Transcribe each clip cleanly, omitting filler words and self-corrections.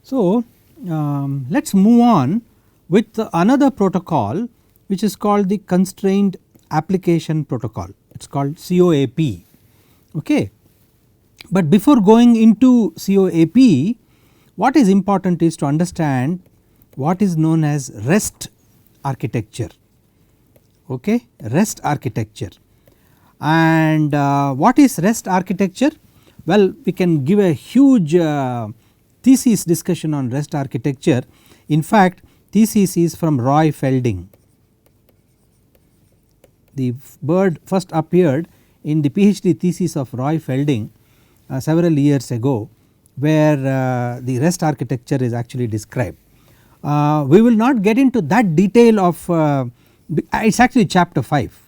So, let us move on with another protocol which is called the constrained application protocol, it is called CoAP. Okay. But before going into CoAP, what is important is to understand what is known as REST architecture, okay, REST architecture. And what is REST architecture? Well, we can give a huge thesis discussion on REST architecture. In fact, thesis is from Roy Felding. The word first appeared in the PhD thesis of Roy Felding several years ago, where the REST architecture is actually described. We will not get into that detail of it is actually chapter 5.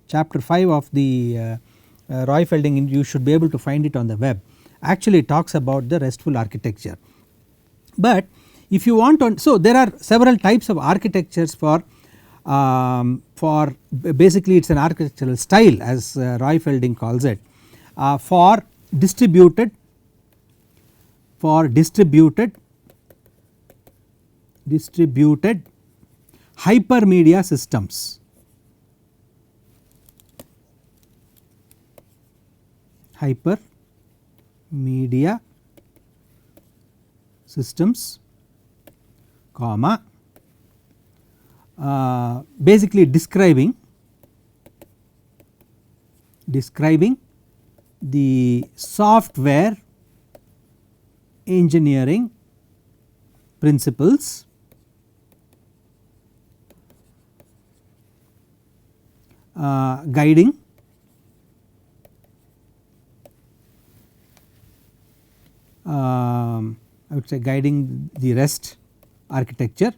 Chapter 5 of the Roy Felding, you should be able to find it on the web, actually talks about the RESTful architecture. But if you want to, so there are several types of architectures for basically it is an architectural style as Roy Felding calls it, for distributed hypermedia systems. Hypermedia systems, comma, basically describing the software engineering principles guiding I would say guiding the REST architecture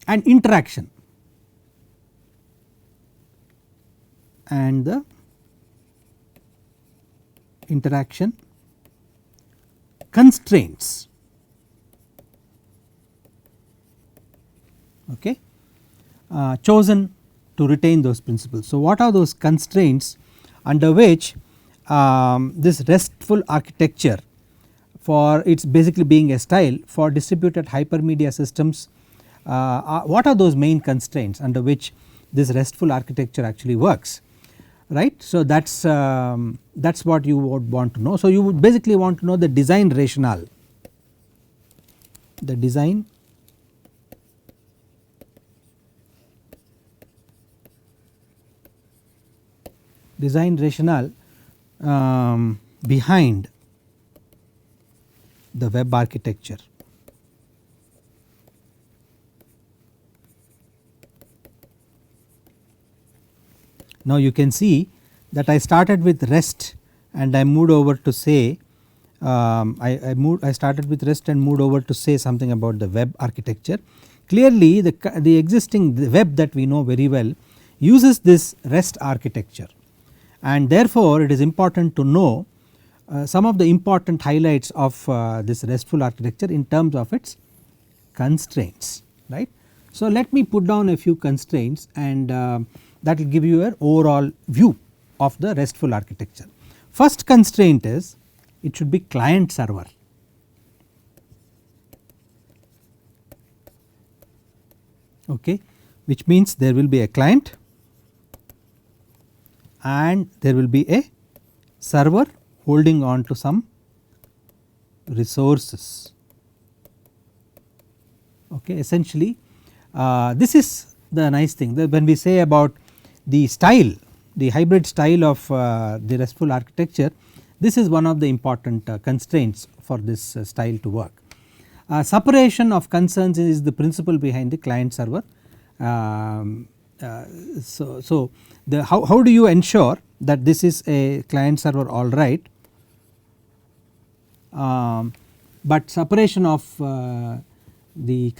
and interaction and the interaction constraints, okay, chosen to retain those principles. So, what are those constraints under which this RESTful architecture, for it is basically being a style for distributed hypermedia systems, what are those main constraints under which this RESTful architecture actually works, right. So, that is what you would want to know. So, you would basically want to know the design rationale, design rationale behind the web architecture. Now, you can see that I started with REST and I moved over to say I started with REST and moved over to say something about the web architecture. Clearly the existing web that we know very well uses this REST architecture, and therefore it is important to know some of the important highlights of this RESTful architecture in terms of its constraints, right. So, let me put down a few constraints and that will give you an overall view of the RESTful architecture. First constraint is it should be client server, okay, which means there will be a client and there will be a server holding on to some resources, okay. Essentially this is the nice thing that when we say about the style, the hybrid style of the RESTful architecture, this is one of the important constraints for this style to work. Separation of concerns is the principle behind the client server. So how do you ensure that this is a client server alright, but separation of the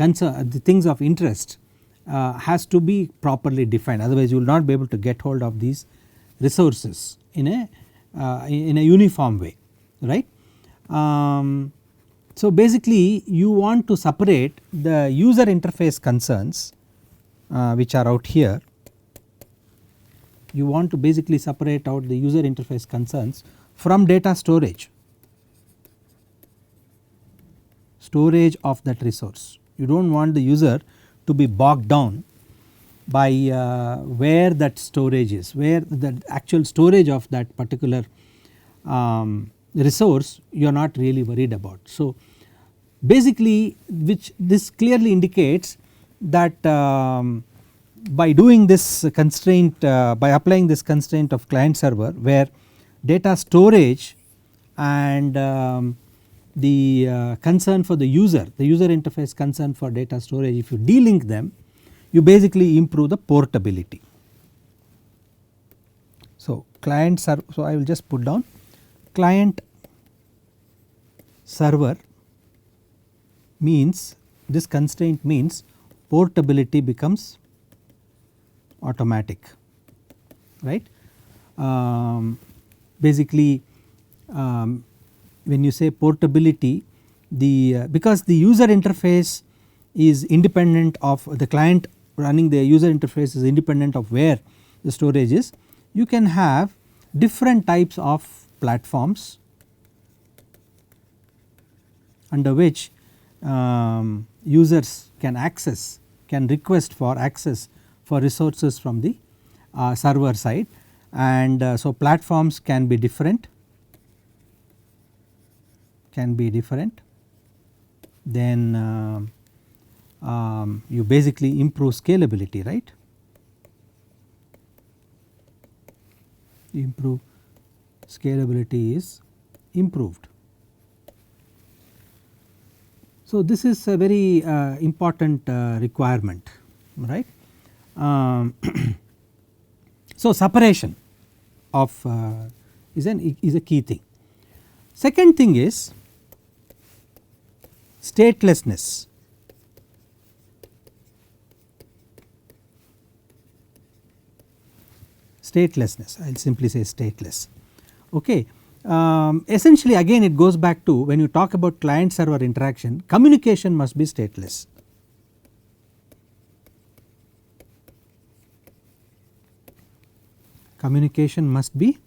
things of interest has to be properly defined, otherwise you will not be able to get hold of these resources in a uniform way, right. So, basically you want to separate the user interface concerns which are out here, you want to basically separate out the user interface concerns from data storage, storage of that resource. You do not want the user to be bogged down by where that storage is, where the actual storage of that particular resource you are not really worried about. So basically, which this clearly indicates that by doing this constraint, by applying this constraint of client server, where data storage and the concern for the user interface concern for data storage, if you delink them, you basically improve the portability. So client server, so I will just put down client server means, this constraint means portability becomes automatic, right. Basically when you say portability, the because the user interface is independent of the client running, the user interface is independent of where the storage is, you can have different types of platforms under which users can request for access for resources from the server side, and so platforms can be different, then you basically improve scalability, right. Improve scalability is improved. So this is a very important requirement, right. So separation of is a key thing. Second thing is statelessness. Statelessness, I will simply say stateless. Okay. Essentially again it goes back to, when you talk about client server interaction, communication must be stateless. Communication must be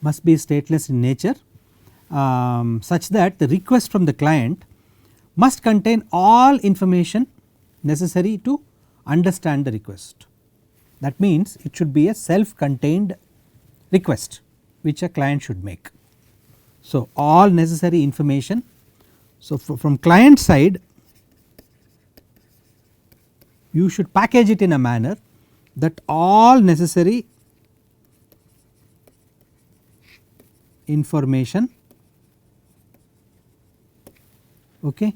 stateless in nature, such that the request from the client must contain all information necessary to understand the request. That means it should be a self contained request which a client should make. So all necessary information, so from client side you should package it in a manner that all necessary information, okay,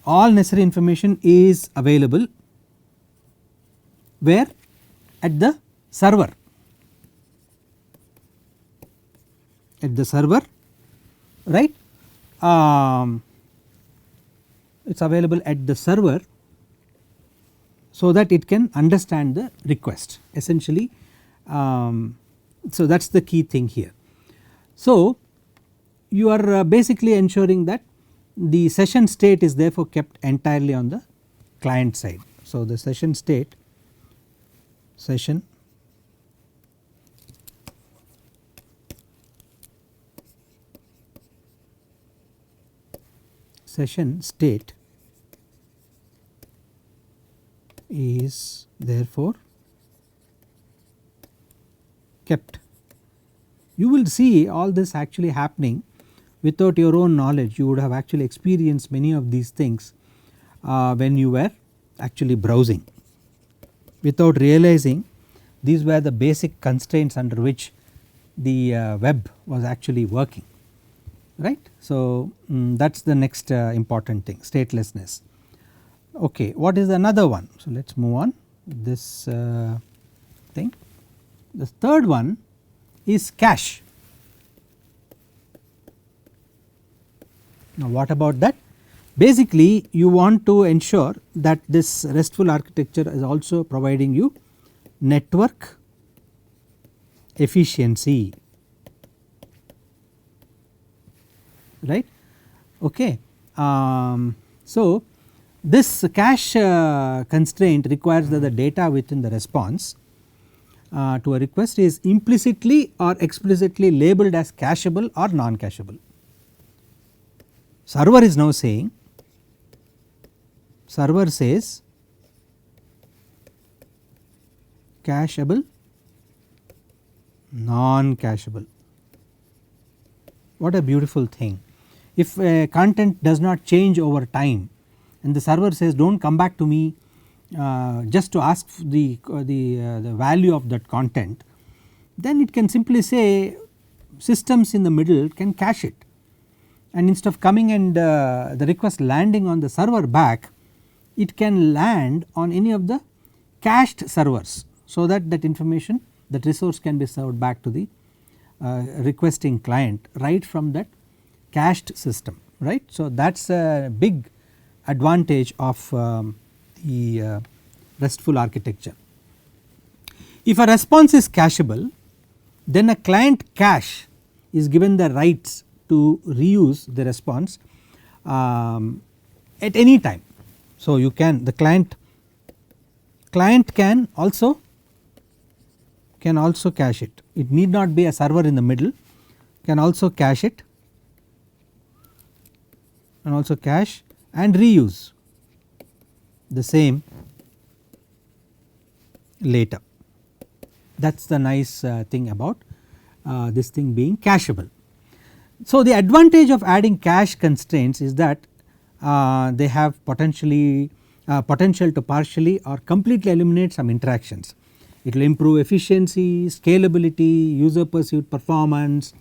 all necessary information is available where, at the server, right. It is available at the server so that it can understand the request essentially. So that is the key thing here. So you are basically ensuring that the session state is therefore kept entirely on the client side. So the session state, session state is therefore kept. You will see all this actually happening without your own knowledge. You would have actually experienced many of these things when you were actually browsing. Without realizing, these were the basic constraints under which the web was actually working, right. So that is the next important thing, statelessness. Okay, what is another one? So let us move on this thing. The third one is cache. Now what about that? Basically you want to ensure that this RESTful architecture is also providing you network efficiency, right. Okay. So this cache constraint requires that the data within the response to a request is implicitly or explicitly labeled as cacheable or non-cacheable. Server is now saying, server says cacheable, non-cacheable. What a beautiful thing. If content does not change over time and the server says do not come back to me just to ask the value of that content, then it can simply say systems in the middle can cache it, and instead of coming and the request landing on the server back, it can land on any of the cached servers, so that that information, that resource can be served back to the requesting client right from that cached system, right. So that is a big advantage of the RESTful architecture. If a response is cacheable, then a client cache is given the rights to reuse the response at any time. So you can, the client can also cache it. It need not be a server in the middle, can also cache it, and also cache and reuse the same later. That is the nice thing about this thing being cacheable. So the advantage of adding cache constraints is that they have potential to partially or completely eliminate some interactions. It will improve efficiency, scalability, user perceived performance,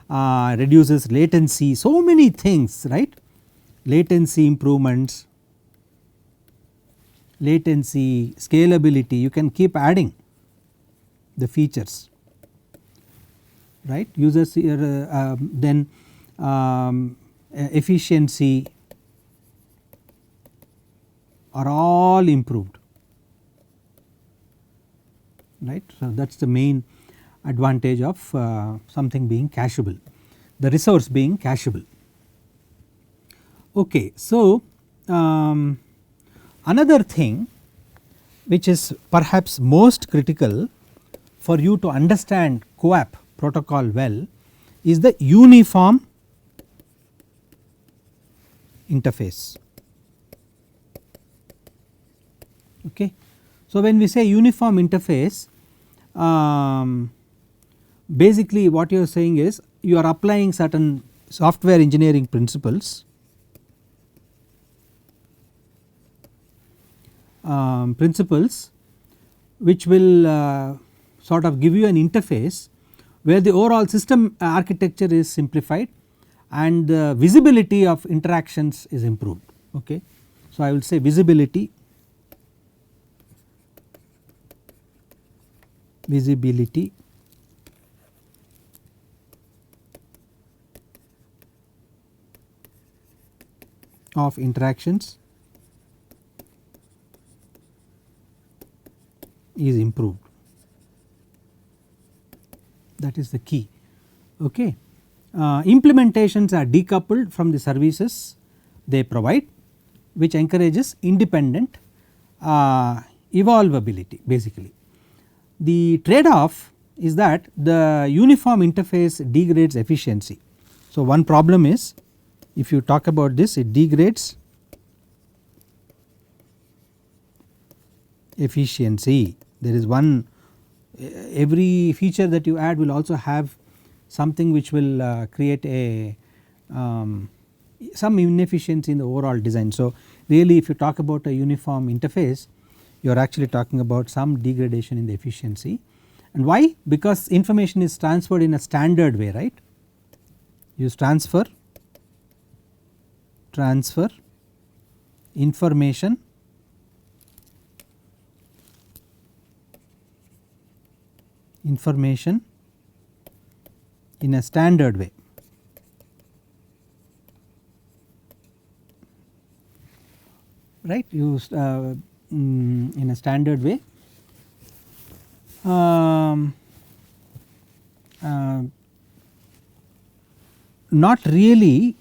reduces latency, so many things, right. Latency improvements, latency, scalability, you can keep adding the features, right. Users then efficiency are all improved, right. So that is the main advantage of something being cacheable, the resource being cacheable. Okay, so another thing which is perhaps most critical for you to understand CoAP protocol well is the uniform interface. Okay. So when we say uniform interface, basically what you are saying is you are applying certain software engineering principles, which will sort of give you an interface where the overall system architecture is simplified and the visibility of interactions is improved. Okay. So I will say visibility of interactions is improved, that is the key. Okay. Implementations are decoupled from the services they provide, which encourages independent evolvability basically. The trade off is that the uniform interface degrades efficiency. So one problem is, if you talk about this, it degrades efficiency. There is one, every feature that you add will also have something which will create a some inefficiency in the overall design. So really if you talk about a uniform interface, you are actually talking about some degradation in the efficiency. And why? Because information is transferred in a standard way, right. Use transfer information in a standard way. Right, used in a standard way. Not really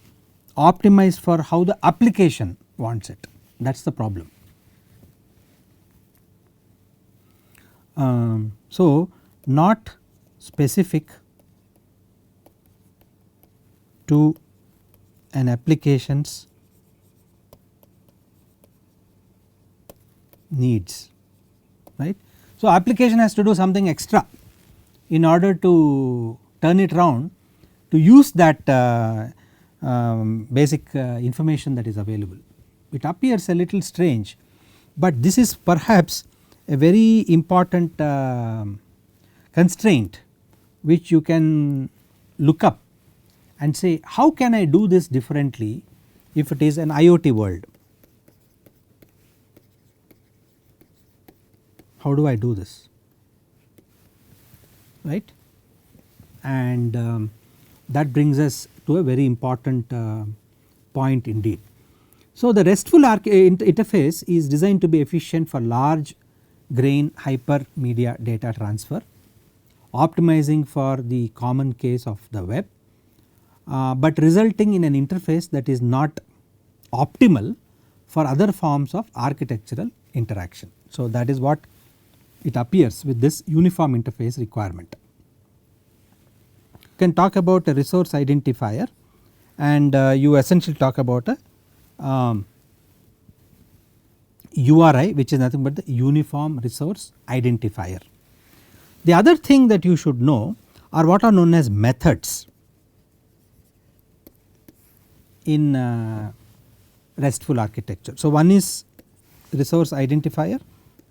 optimized for how the application wants it, that is the problem. So, not specific to an application's needs, right. So, application has to do something extra in order to turn it round to use that basic information that is available. It appears a little strange, but this is perhaps a very important constraint which you can look up and say how can I do this differently if it is an IoT world. How do I do this, right, and that brings us to a very important point indeed. So, the RESTful interface is designed to be efficient for large grain hypermedia data transfer, optimizing for the common case of the web, but resulting in an interface that is not optimal for other forms of architectural interaction. So, that is what it appears with this uniform interface requirement. You can talk about a resource identifier, and you essentially talk about a URI, which is nothing but the uniform resource identifier. The other thing that you should know are what are known as methods in RESTful architecture. So, one is resource identifier,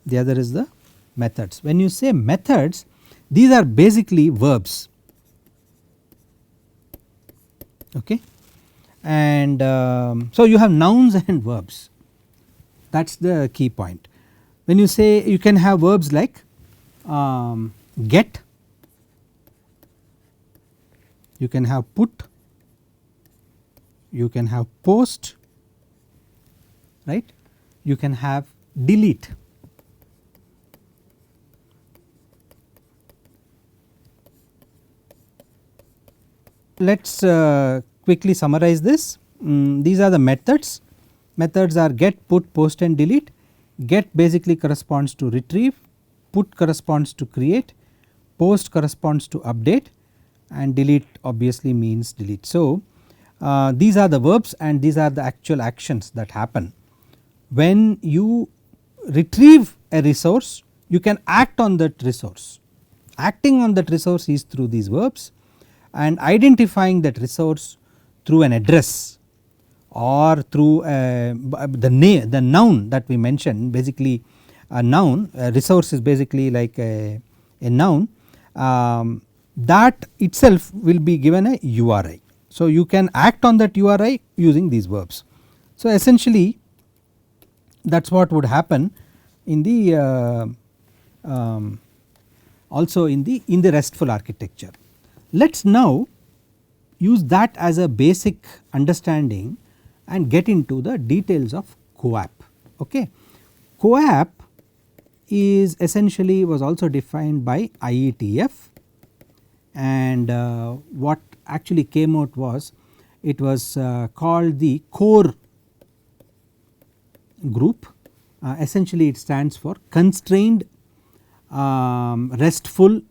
the other is the methods. When you say methods, these are basically verbs, okay, and so you have nouns and verbs, that is the key point. When you say you can have verbs like get, you can have put, you can have post, right, you can have delete. Let us quickly summarize this. These are the methods. Methods are get, put, post and delete. Get basically corresponds to retrieve, put corresponds to create, post corresponds to update, and delete obviously means delete. So, these are the verbs and these are the actual actions that happen. When you retrieve a resource, you can act on that resource. Acting on that resource is through these verbs, and identifying that resource through an address or through the noun that we mentioned. Basically a noun, a resource is basically like a noun, that itself will be given a URI. So, you can act on that URI using these verbs. So, essentially that is what would happen in the also in the RESTful architecture. Let us now use that as a basic understanding and get into the details of CoAP. Okay. CoAP is essentially was also defined by IETF, and what actually came out was it was called the core group. Essentially it stands for constrained RESTful.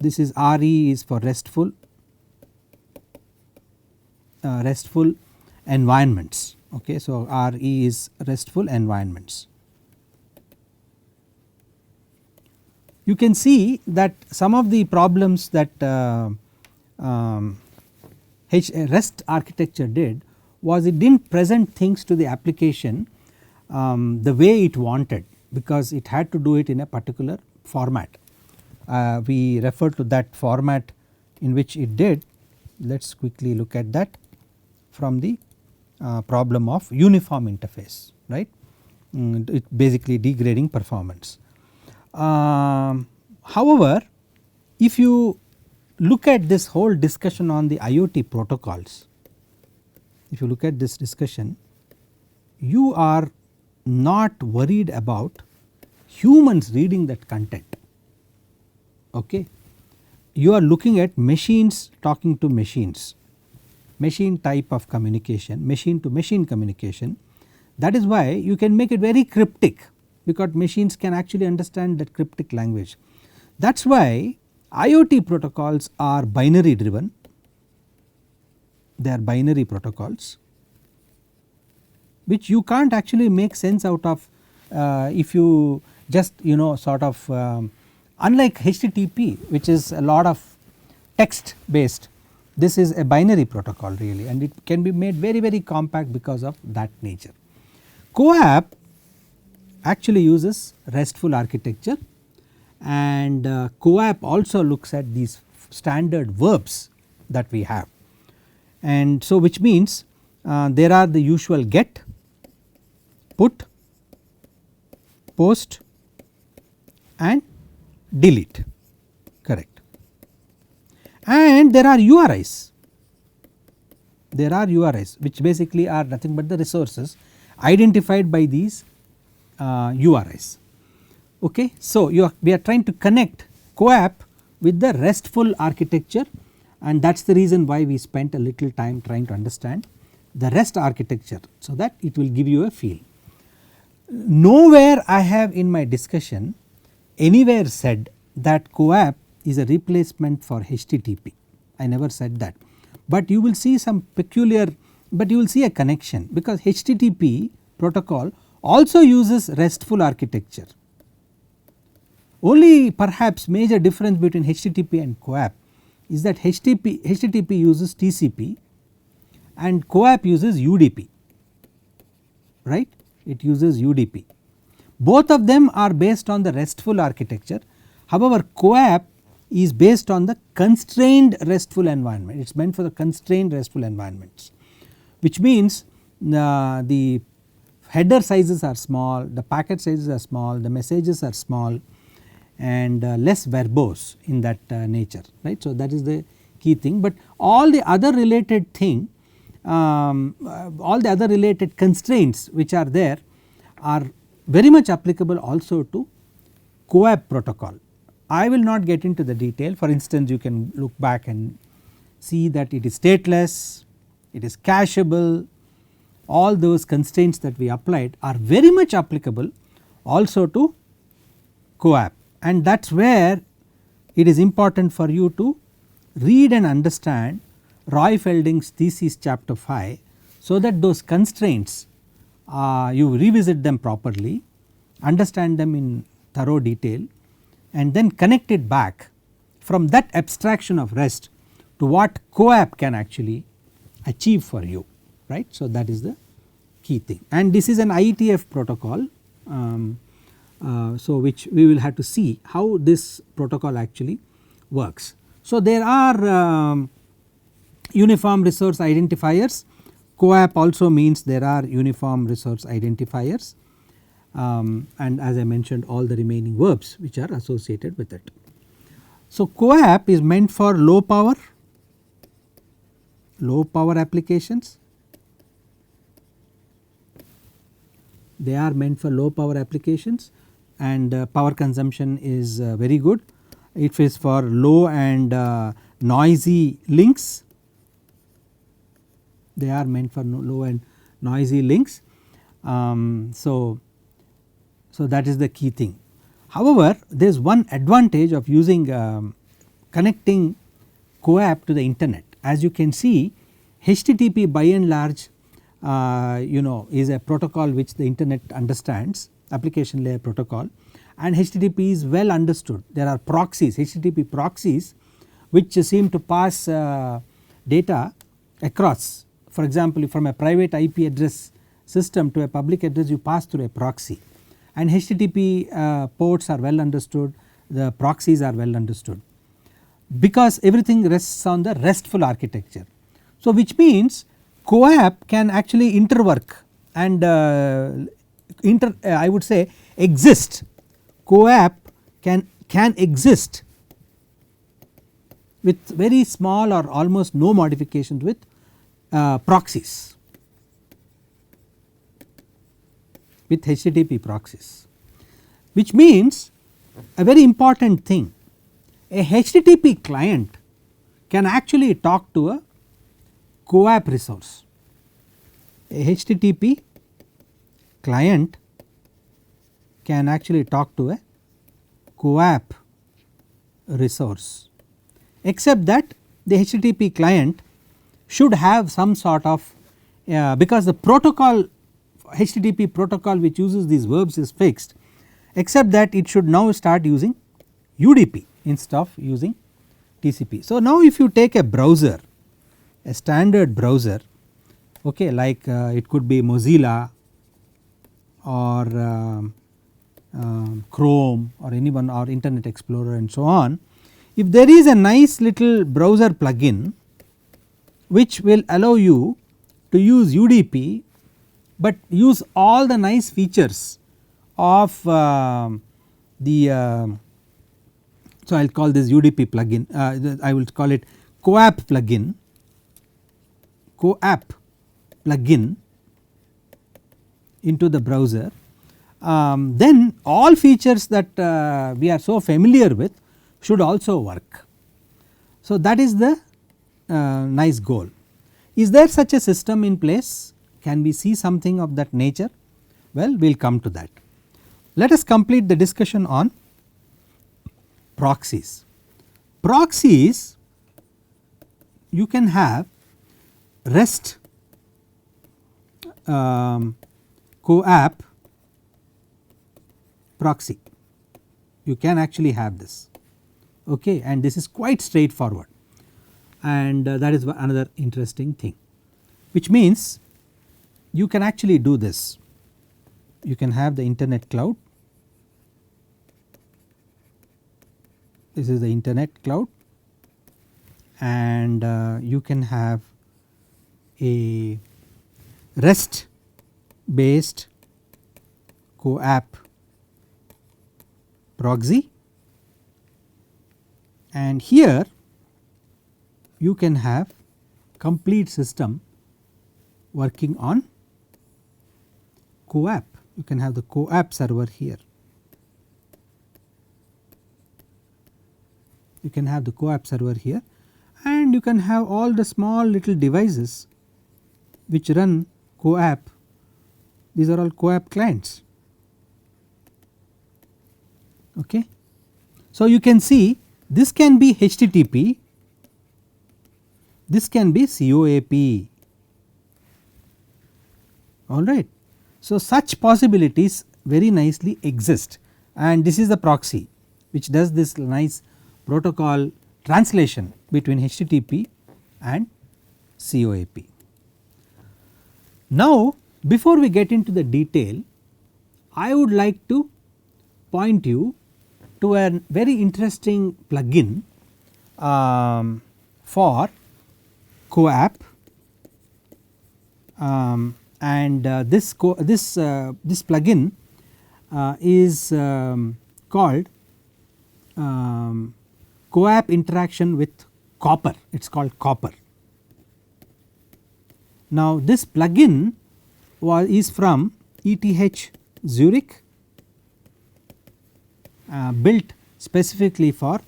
This is RE is for RESTful, RESTful environments. Okay, so RE is RESTful environments. You can see that some of the problems that REST architecture did was it did not present things to the application the way it wanted, because it had to do it in a particular format. We refer to that format in which it did. Let us quickly look at that from the problem of uniform interface, right, it basically degrading performance. However, if you look at this whole discussion on the IoT protocols, if you look at this discussion, you are not worried about humans reading that content. Okay. You are looking at machines talking to machines, machine type of communication, machine to machine communication. That is why you can make it very cryptic. because machines can actually understand that cryptic language. That is why IoT protocols are binary driven, they are binary protocols which you can't actually make sense out of if you just sort of unlike HTTP, which is a lot of text based. This is a binary protocol really, and it can be made very compact because of that nature. CoAP actually uses RESTful architecture, and CoAP also looks at these standard verbs that we have, and so which means there are the usual get, put, post and delete, correct. And there are URIs, which basically are nothing but the resources identified by these URIs. Okay. So, we are trying to connect CoAP with the RESTful architecture, and that is the reason why we spent a little time trying to understand the REST architecture, so that it will give you a feel. Nowhere I have in my discussion anywhere said that CoAP is a replacement for HTTP, I never said that, but you will see some peculiar, but you will see a connection, because HTTP protocol also uses RESTful architecture. Only perhaps major difference between HTTP and CoAP is that HTTP uses TCP and CoAP uses UDP, right, it uses UDP. Both of them are based on the RESTful architecture. However, CoAP is based on the constrained RESTful environment, it is meant for the constrained RESTful environments, which means the header sizes are small, the packet sizes are small, the messages are small and less verbose in that nature, right. So, that is the key thing, but all the other related thing, all the other related constraints which are there are very much applicable also to CoAP protocol. I will not get into the detail. For instance, you can look back and see that it is stateless, it is cacheable, all those constraints that we applied are very much applicable also to CoAP, and that is where it is important for you to read and understand Roy Felding's thesis chapter 5, so that those constraints you revisit them properly, understand them in thorough detail, and then connect it back from that abstraction of REST to what CoAP can actually achieve for you, right. So, that is the key thing, and this is an IETF protocol, so which we will have to see how this protocol actually works. So, there are uniform resource identifiers. CoAP also means there are uniform resource identifiers, and as I mentioned all the remaining verbs which are associated with it. So, CoAP is meant for low power applications, they are meant for low power applications, and power consumption is very good. It is for low and noisy links, they are meant for low and noisy links. So that is the key thing. However, there is one advantage of using connecting CoAP to the internet. As you can see, HTTP by and large is a protocol which the internet understands, application layer protocol, and HTTP is well understood. There are proxies, HTTP proxies, which seem to pass data across. For example, from a private IP address system to a public address, you pass through a proxy, and HTTP ports are well understood, the proxies are well understood, because everything rests on the RESTful architecture. So, which means CoAP can actually interwork and I would say exist. CoAP can exist with very small or almost no modifications with proxies, with HTTP proxies, which means a very important thing, a HTTP client can actually talk to a CoAP resource. A HTTP client can actually talk to a CoAP resource, except that the HTTP client should have some sort of because the protocol HTTP protocol which uses these verbs is fixed, except that it should now start using UDP instead of using TCP. So now if you take a browser, a standard browser, okay, like it could be Mozilla or Chrome or anyone or Internet Explorer and so on, if there is a nice little browser plugin which will allow you to use UDP, but use all the nice features of the so I will call this UDP plugin, I will call it CoAP plugin into the browser, then all features that we are so familiar with should also work. So that is the nice goal. Is there such a system in place? Can we see something of that nature? Well, we will come to that. Let us complete the discussion on proxies. Proxies, you can have REST CoAP proxy, you can actually have this, okay, and this is quite straightforward, and that is another interesting thing, which means you can actually do this. You can have the internet cloud, this is the internet cloud, and you can have a REST based CoAP proxy, and here you can have complete system working on CoAP. You can have the CoAP server here, you can have the CoAP server here, and you can have all the small little devices which run CoAP. These are all CoAP clients, okay. So you can see this can be HTTP, this can be CoAP, alright. So such possibilities very nicely exist, and this is the proxy which does this nice protocol translation between HTTP and CoAP. Now before we get into the detail, I would like to point you to a very interesting plugin for CoAP, and this plugin is called CoAP interaction with Copper. It is called Copper. Now this plugin is from ETH Zurich, built specifically for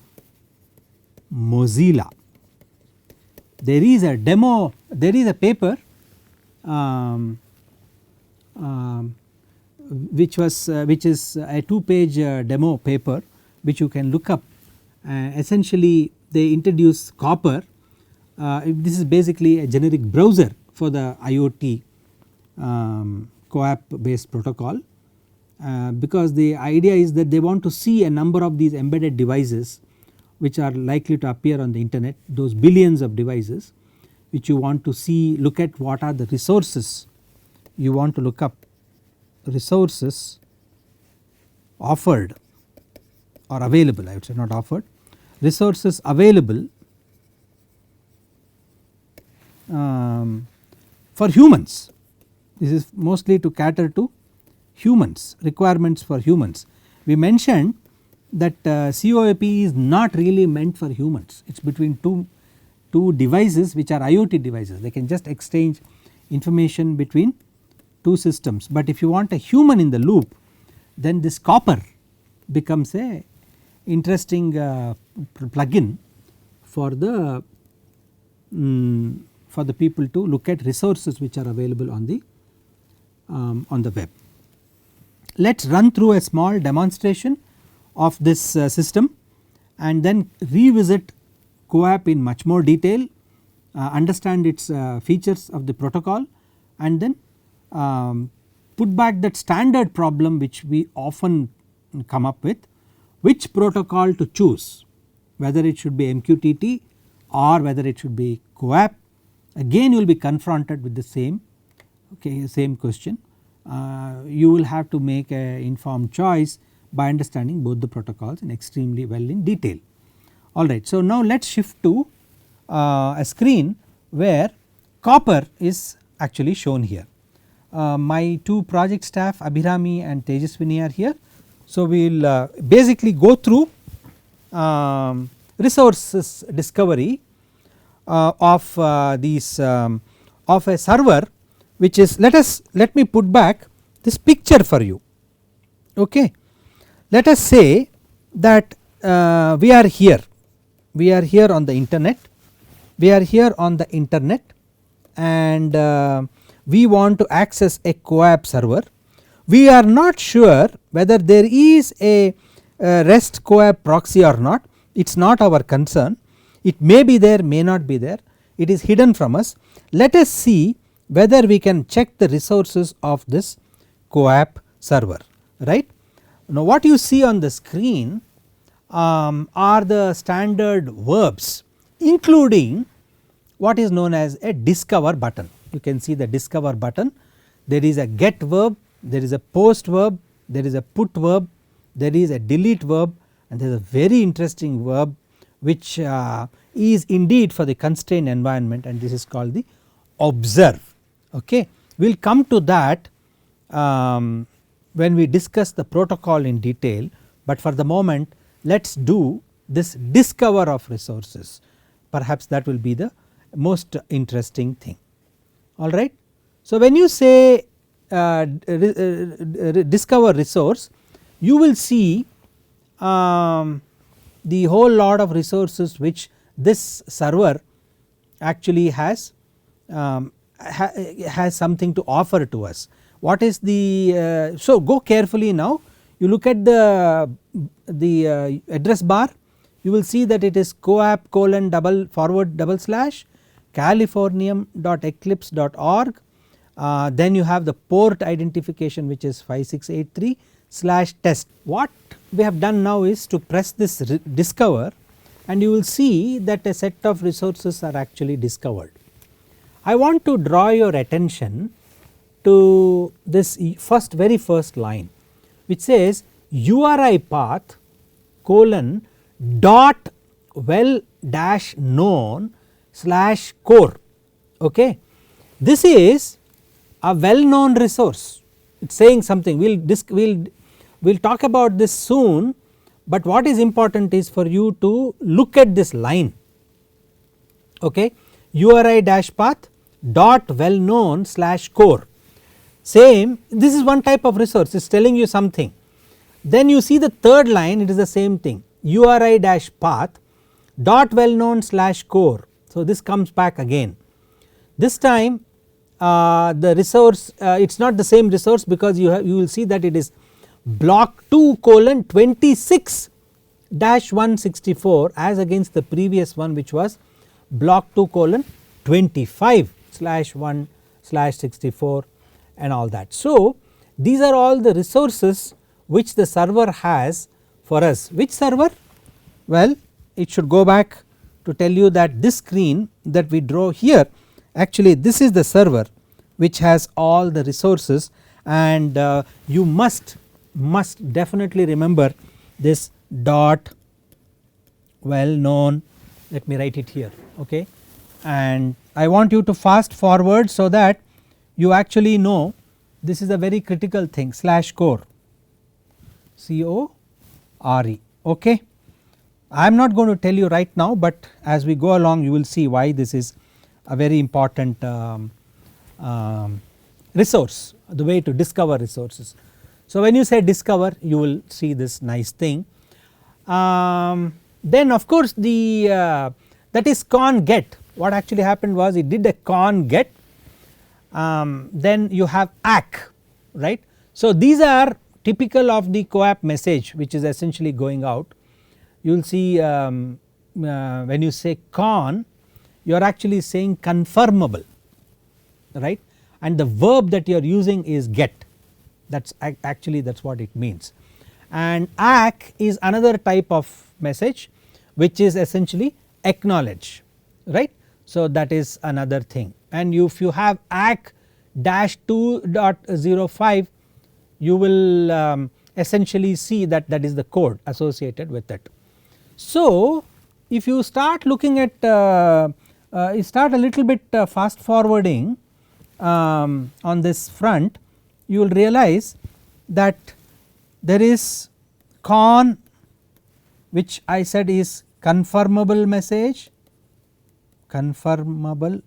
Mozilla. There is a demo, there is a paper which is a 2-page demo paper which you can look up. Essentially they introduce Copper. This is basically a generic browser for the IoT CoAP based protocol, because the idea is that they want to see a number of these embedded devices which are likely to appear on the internet, those billions of devices which you want to see, look at what are the resources you want to look up, resources offered or available, I would say, not offered, resources available for humans. This is mostly to cater to humans, requirements for humans. We mentioned that CoAP is not really meant for humans, it is between two devices which are IoT devices. They can just exchange information between two systems, but if you want a human in the loop, then this Copper becomes a interesting plugin for the people to look at resources which are available on the web. let us run through a small demonstration of this system and then revisit CoAP in much more detail, understand its features of the protocol, and then put back that standard problem which we often come up with, which protocol to choose, whether it should be MQTT or whether it should be CoAP. Again you will be confronted with the same question. You will have to make a informed choice by understanding both the protocols in extremely well in detail. Alright, so now let us shift to a screen where copper is actually shown here. My two project staff Abhirami and Tejaswini are here. So we will basically go through resources discovery of these of a server, which is, let me put back this picture for you. Okay. Let us say that we are here on the internet, and we want to access a CoAP server. We are not sure whether there is a REST CoAP proxy or not. It is not our concern. It may be there, may not be there, it is hidden from us. Let us see whether we can check the resources of this CoAP server, right. Now what you see on the screen are the standard verbs, including what is known as a discover button. You can see the discover button. There is a get verb, there is a post verb, there is a put verb, there is a delete verb, and there is a very interesting verb which is indeed for the constrained environment, and this is called the observe. Okay. We will come to that when we discuss the protocol in detail, but for the moment let us do this discover of resources. Perhaps that will be the most interesting thing. Alright. So when you say discover resource, you will see the whole lot of resources which this server actually has something to offer to us. What is the so go carefully now, you look at the address bar, you will see that it is coap:// californium.eclipse.org, then you have the port identification which is 5683/test. What we have done now is to press this discover, and you will see that a set of resources are actually discovered. I want to draw your attention to this very first line, which says URI path : dot well dash known slash core. Okay. This is a well known resource, it is saying something. We will talk about this soon, but what is important is for you to look at this line. Okay. URI dash path dot well known slash core, same, this is one type of resource, it is telling you something. Then you see the third line, it is the same thing, URI dash path dot well known slash core. So this comes back again. This time the resource it is not the same resource, because you will see that it is block 2:26-164 as against the previous one which was block 2:25/1/64 and all that. So these are all the resources which the server has for us. Which server? Well, it should go back to tell you that this screen that we draw here, actually this is the server which has all the resources, and you must definitely remember this dot well known, let me write it here. Okay. And I want you to fast forward so that you actually know this is a very critical thing, slash core, CORE. Okay. I am not going to tell you right now, but as we go along you will see why this is a very important resource, the way to discover resources. So when you say discover, you will see this nice thing. Then of course the that is con get. What actually happened was it did a con get, then you have ACK, right. So these are typical of the CoAP message which is essentially going out, you will see when you say con, you are actually saying confirmable, right, and the verb that you are using is get, that is actually that is what it means. And ACK is another type of message which is essentially acknowledge, right. So that is another thing, and if you have ACK -2.05, you will essentially see that that is the code associated with it. So if you start looking at you start a little bit fast forwarding on this front, you will realize that there is con, which I said is confirmable message, confirmable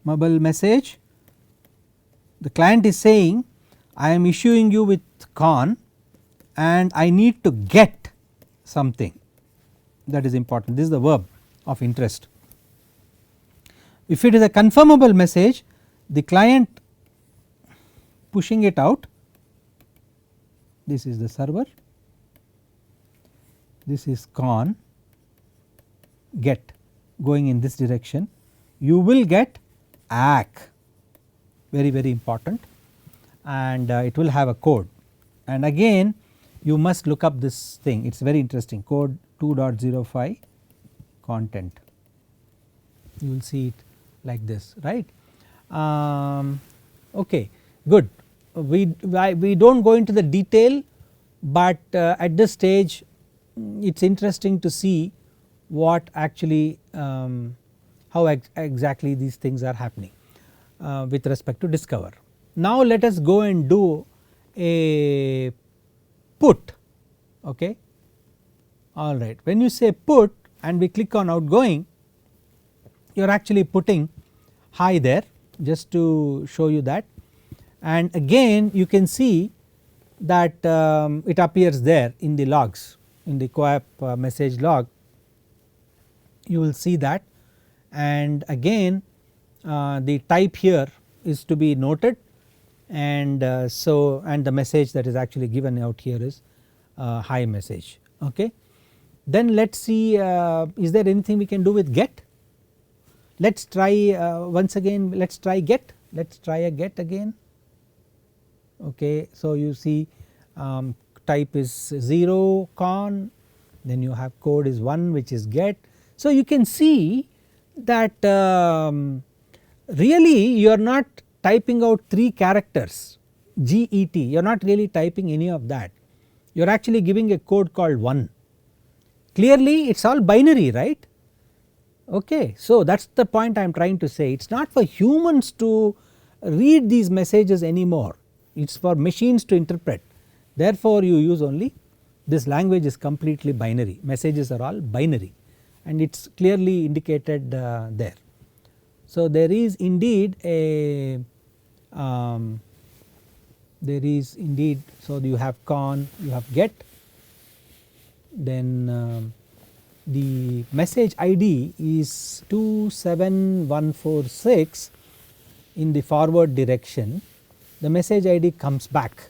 message. The client is saying I am issuing you with con and I need to get something, that is important, this is the verb of interest. If it is a confirmable message, the client pushing it out, this is the server, this is con, get going in this direction, you will get ACK, very important, and it will have a code, and again you must look up this thing, it is very interesting, code 2.05 content, you will see it like this, right. Okay, good, we do not go into the detail, but at this stage it is interesting to see what actually how exactly these things are happening with respect to discover. Now let us go and do a put, okay. Alright, when you say put and we click on outgoing, you are actually putting hi there, just to show you that, and again you can see that it appears there in the logs, in the CoAP message log, you will see that, and again the type here is to be noted, and so and the message that is actually given out here is hi message, okay. Then let us see is there anything we can do with get. Let us try once again, let us try get, let us try a get again, okay. So you see type is 0 con, then you have code is 1 which is get. So you can see that really you are not typing out 3 characters GET, you are not really typing any of that, you are actually giving a code called 1. Clearly it is all binary, right, okay. So that is the point I am trying to say, it is not for humans to read these messages anymore, it is for machines to interpret, therefore you use only this language is completely binary, messages are all binary, and it is clearly indicated there. So there is indeed a so you have con, you have get, then the message ID is 27146 in the forward direction, the message ID comes back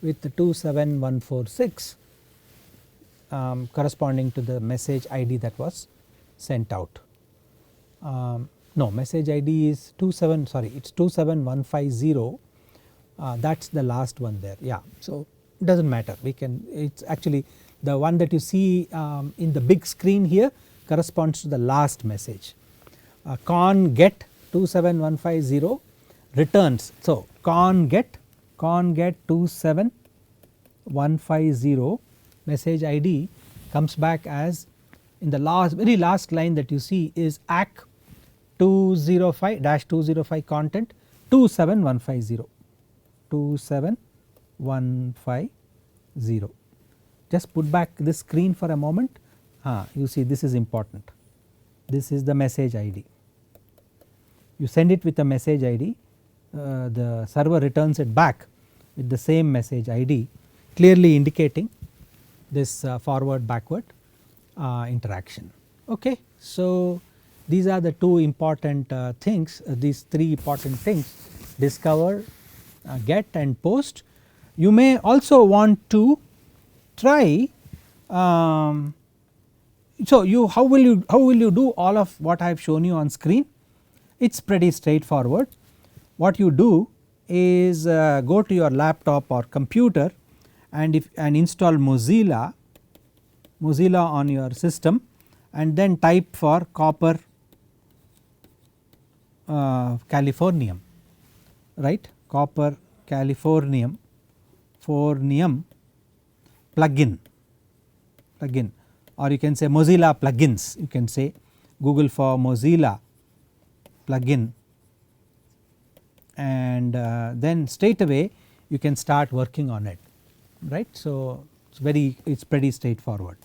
with the 27146 corresponding to the message ID that was sent out. No, message ID is it is 27150, that is the last one there, yeah. So it does not matter, we can, it is actually the one that you see in the big screen here corresponds to the last message. Con get 27150 returns, so con get 27150 message ID comes back as in the very last line that you see is ACK 205-205 content 27150. Just put back this screen for a moment, you see this is important, this is the message ID, you send it with a message ID, the server returns it back with the same message ID, clearly indicating this forward backward interaction, okay. So these are the 2 important things, these 3 important things, discover, get and post. You may also want to try so how will you do all of what I have shown you on screen? It is pretty straightforward. What you do is go to your laptop or computer and install Mozilla on your system, and then type for copper Californium, right, copper Californium plugin, or you can say Mozilla plugins, you can say Google for Mozilla plugin, and then straight away you can start working on it, right. So it's pretty straightforward.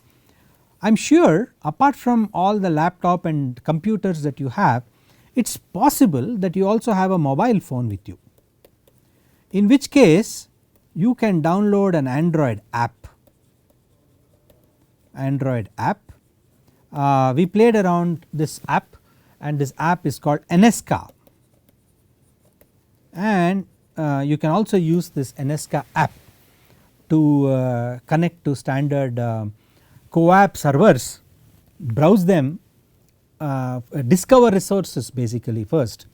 I am sure apart from all the laptop and computers that you have, it is possible that you also have a mobile phone with you, in which case you can download an Android app. We played around this app, and this app is called NSCA, and you can also use this NSCA app to connect to standard CoAP servers, browse them, discover resources basically first.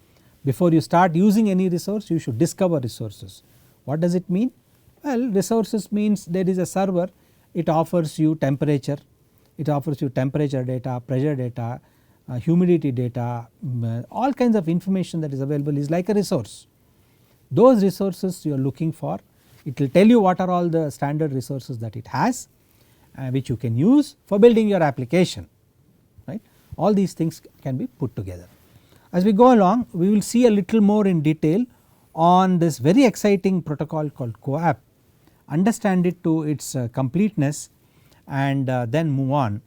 Before you start using any resource, you should discover resources. What does it mean? Well, resources means there is a server, it offers you temperature, data, pressure data, humidity data, all kinds of information that is available is like a resource. Those resources you are looking for, it will tell you what are all the standard resources that it has, which you can use for building your application, right. All these things can be put together. As we go along, we will see a little more in detail on this very exciting protocol called CoAP, understand it to its completeness, and then move on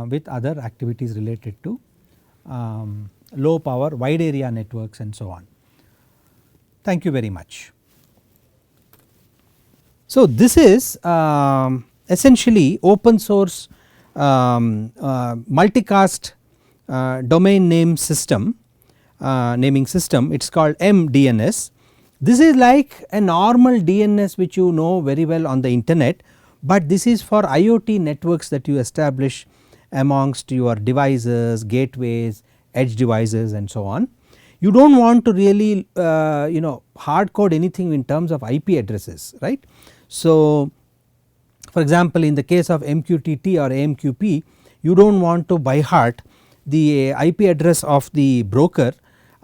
with other activities related to low power wide area networks and so on. Thank you very much. So this is essentially open source multicast domain name system, naming system. It is called MDNS. This is like a normal DNS which you know very well on the internet, but this is for IoT networks that you establish amongst your devices, gateways, edge devices and so on. You do not want to really hard code anything in terms of IP addresses, right. So for example, in the case of MQTT or AMQP, you do not want to by heart the IP address of the broker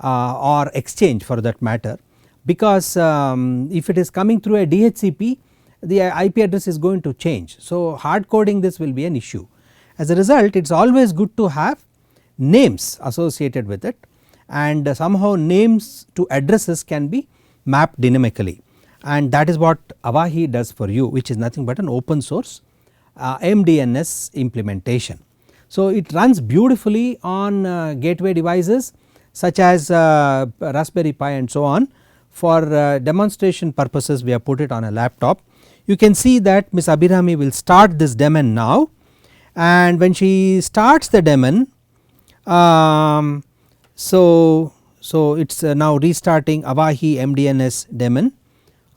or exchange for that matter, because if it is coming through a DHCP, the IP address is going to change. So hard coding this will be an issue. As a result, it is always good to have names associated with it, and somehow names to addresses can be mapped dynamically, and that is what Avahi does for you, which is nothing but an open source MDNS implementation. So it runs beautifully on gateway devices such as Raspberry Pi and so on. For demonstration purposes, we have put it on a laptop. You can see that Ms. Abhirami will start this daemon now, and when she starts the daemon, so it is now restarting Avahi MDNS daemon,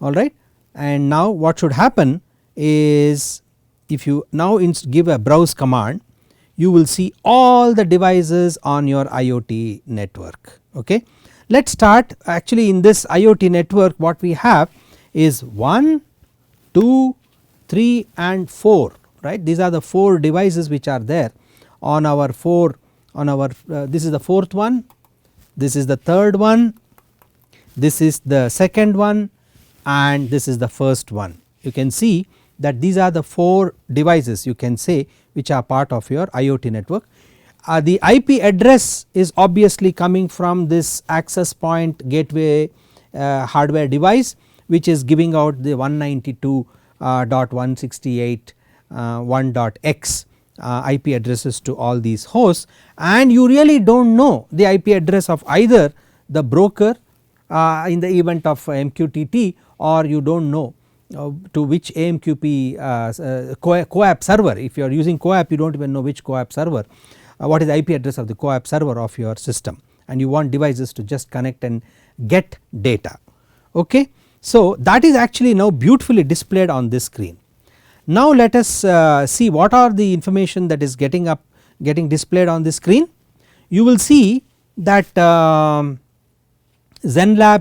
alright. And now what should happen is, if you now give a browse command, you will see all the devices on your IoT network, okay. Let us start. Actually in this IoT network what we have is 1, 2, 3 and 4, right. These are the 4 devices which are there on our this is the 4th one, this is the 3rd one, this is the 2nd one, and this is the 1st one. You can see that these are the 4 devices, you can say, which are part of your IoT network. The IP address is obviously coming from this access point gateway hardware device, which is giving out the 192.168.1.x IP addresses to all these hosts, and you really do not know the IP address of either the broker in the event of MQTT, or you do not know to which AMQP CoAP server. If you are using CoAP, you do not even know which CoAP server, what is the IP address of the CoAP server of your system, and you want devices to just connect and get data, okay. So that is actually now beautifully displayed on this screen. Now let us see what are the information that is getting displayed on this screen. You will see that ZenLab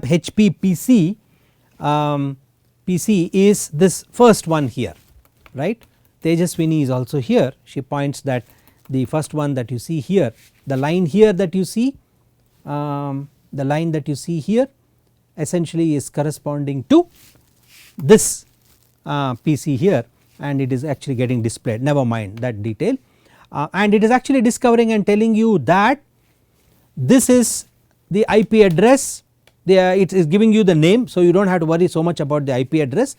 HP PC PC is this first one here, right. Tejaswini is also here. She points that the first one that you see here, the line here that you see, here essentially is corresponding to this PC here, and it is actually getting displayed, never mind that detail, and it is actually discovering and telling you that this is the IP address. It is giving you the name, so you do not have to worry so much about the IP address.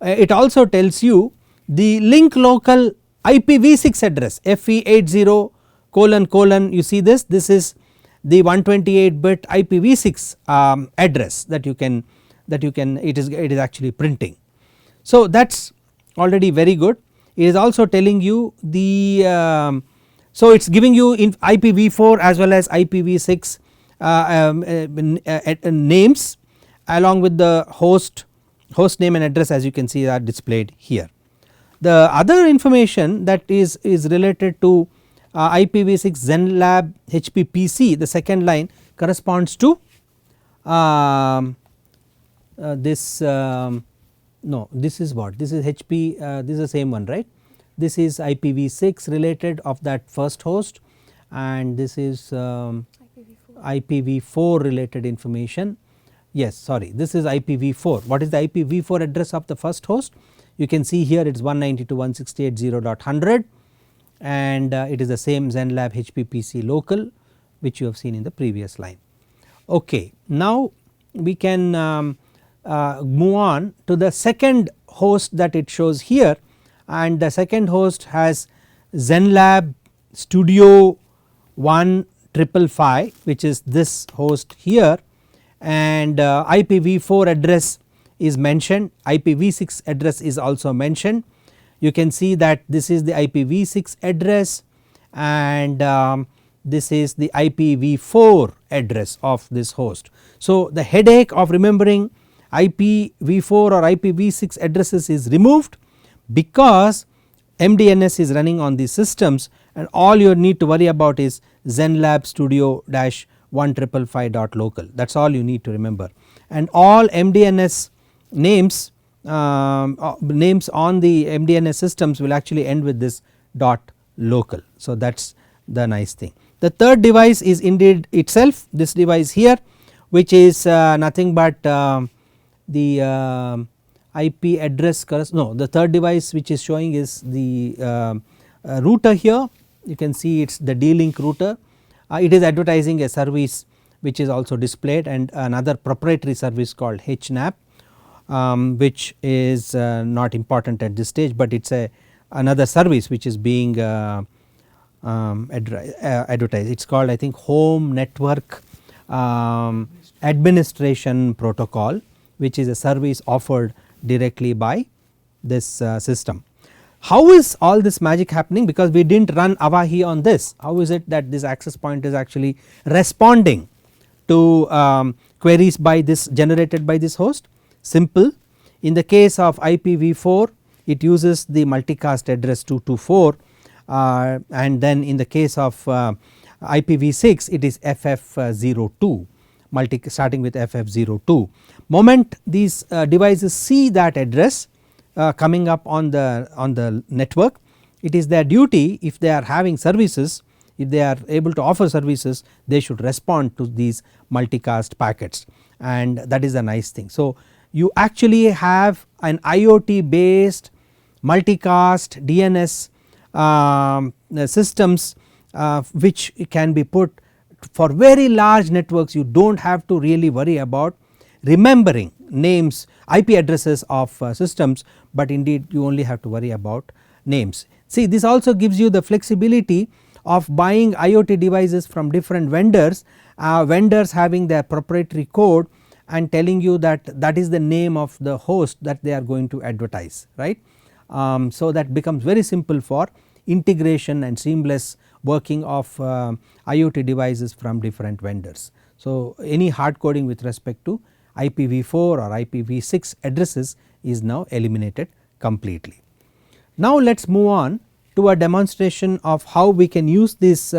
It also tells you the link local IPv6 address FE80 : you see this is the 128 bit IPv6 address that you can it is actually printing. So that is already very good. It is also telling you the so it is giving you in IPv4 as well as IPv6 names along with the host name and address, as you can see, are displayed here. The other information that is related to IPv6 ZenLab HP PC, the second line corresponds to this no, this is what, this is HP, this is the same one, right. This is IPv6 related of that first host, and this is IPv4 related information. Yes, sorry, this is IPv4. What is the IPv4 address of the first host? You can see here it is 192.168.0.100, and it is the same ZenLab HP PC local which you have seen in the previous line. Okay, now we can move on to the second host that it shows here, and the second host has ZenLab Studio 15555, which is this host here, and IPv4 address is mentioned, IPv6 address is also mentioned. You can see that this is the IPv6 address, and this is the IPv4 address of this host. So the headache of remembering IPv4 or IPv6 addresses is removed, because MDNS is running on these systems, and all you need to worry about is ZenLab Studio -15555.local. That is all you need to remember, and all MDNS names names on the MDNS systems will actually end with this .local. So that is the nice thing. The third device is indeed itself this device here, which is nothing but the IP address the third device which is showing is the router here. You can see it is the D-Link router. It is advertising a service which is also displayed, and another proprietary service called HNAP, which is not important at this stage, but it is another service which is being advertised. It is called, I think, Home Network Administration Protocol, which is a service offered directly by this system. How is all this magic happening? Because we did not run Avahi on this. How is it that this access point is actually responding to queries by this generated by this host? Simple. In the case of IPv4, it uses the multicast address 224, and then in the case of IPv6 it is FF02, starting with FF02. Moment these devices see that address coming up on the network, it is their duty, if they are having services, if they are able to offer services, they should respond to these multicast packets, and that is a nice thing. So you actually have an IoT based multicast DNS systems which can be put for very large networks. You do not have to really worry about remembering names, IP addresses of systems, but indeed you only have to worry about names. See, this also gives you the flexibility of buying IoT devices from different vendors, vendors having their proprietary code and telling you that that is the name of the host that they are going to advertise, right. So that becomes very simple for integration and seamless working of IoT devices from different vendors. So any hard coding with respect to IPv4 or IPv6 addresses is now eliminated completely. Now let us move on to a demonstration of how we can use this